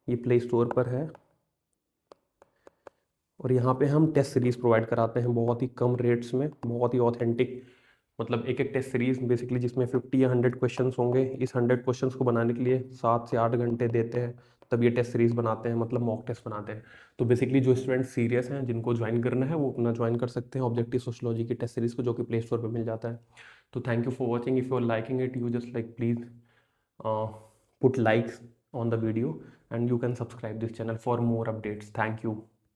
ये प्ले स्टोर पर है. और यहाँ पे हम टेस्ट सीरीज़ प्रोवाइड कराते हैं बहुत ही कम रेट्स में, बहुत ही ऑथेंटिक. मतलब एक एक टेस्ट सीरीज बेसिकली जिसमें 50 या 100 क्वेश्चंस होंगे. इस 100 क्वेश्चंस को बनाने के लिए 7 से 8 घंटे देते हैं, तब ये टेस्ट सीरीज बनाते हैं, मतलब मॉक टेस्ट बनाते हैं. तो बेसिकली जो स्टूडेंट सीरियस हैं, जिनको ज्वाइन करना है, वो अपना ज्वाइन कर सकते हैं ऑब्जेक्टिव सोशियोलॉजी की टेस्ट सीरीज को, जो कि प्ले स्टोर पर मिल जाता है. तो thank you for watching. If you are liking it, you just like please put likes on the video, and you can subscribe this channel for more updates. Thank you.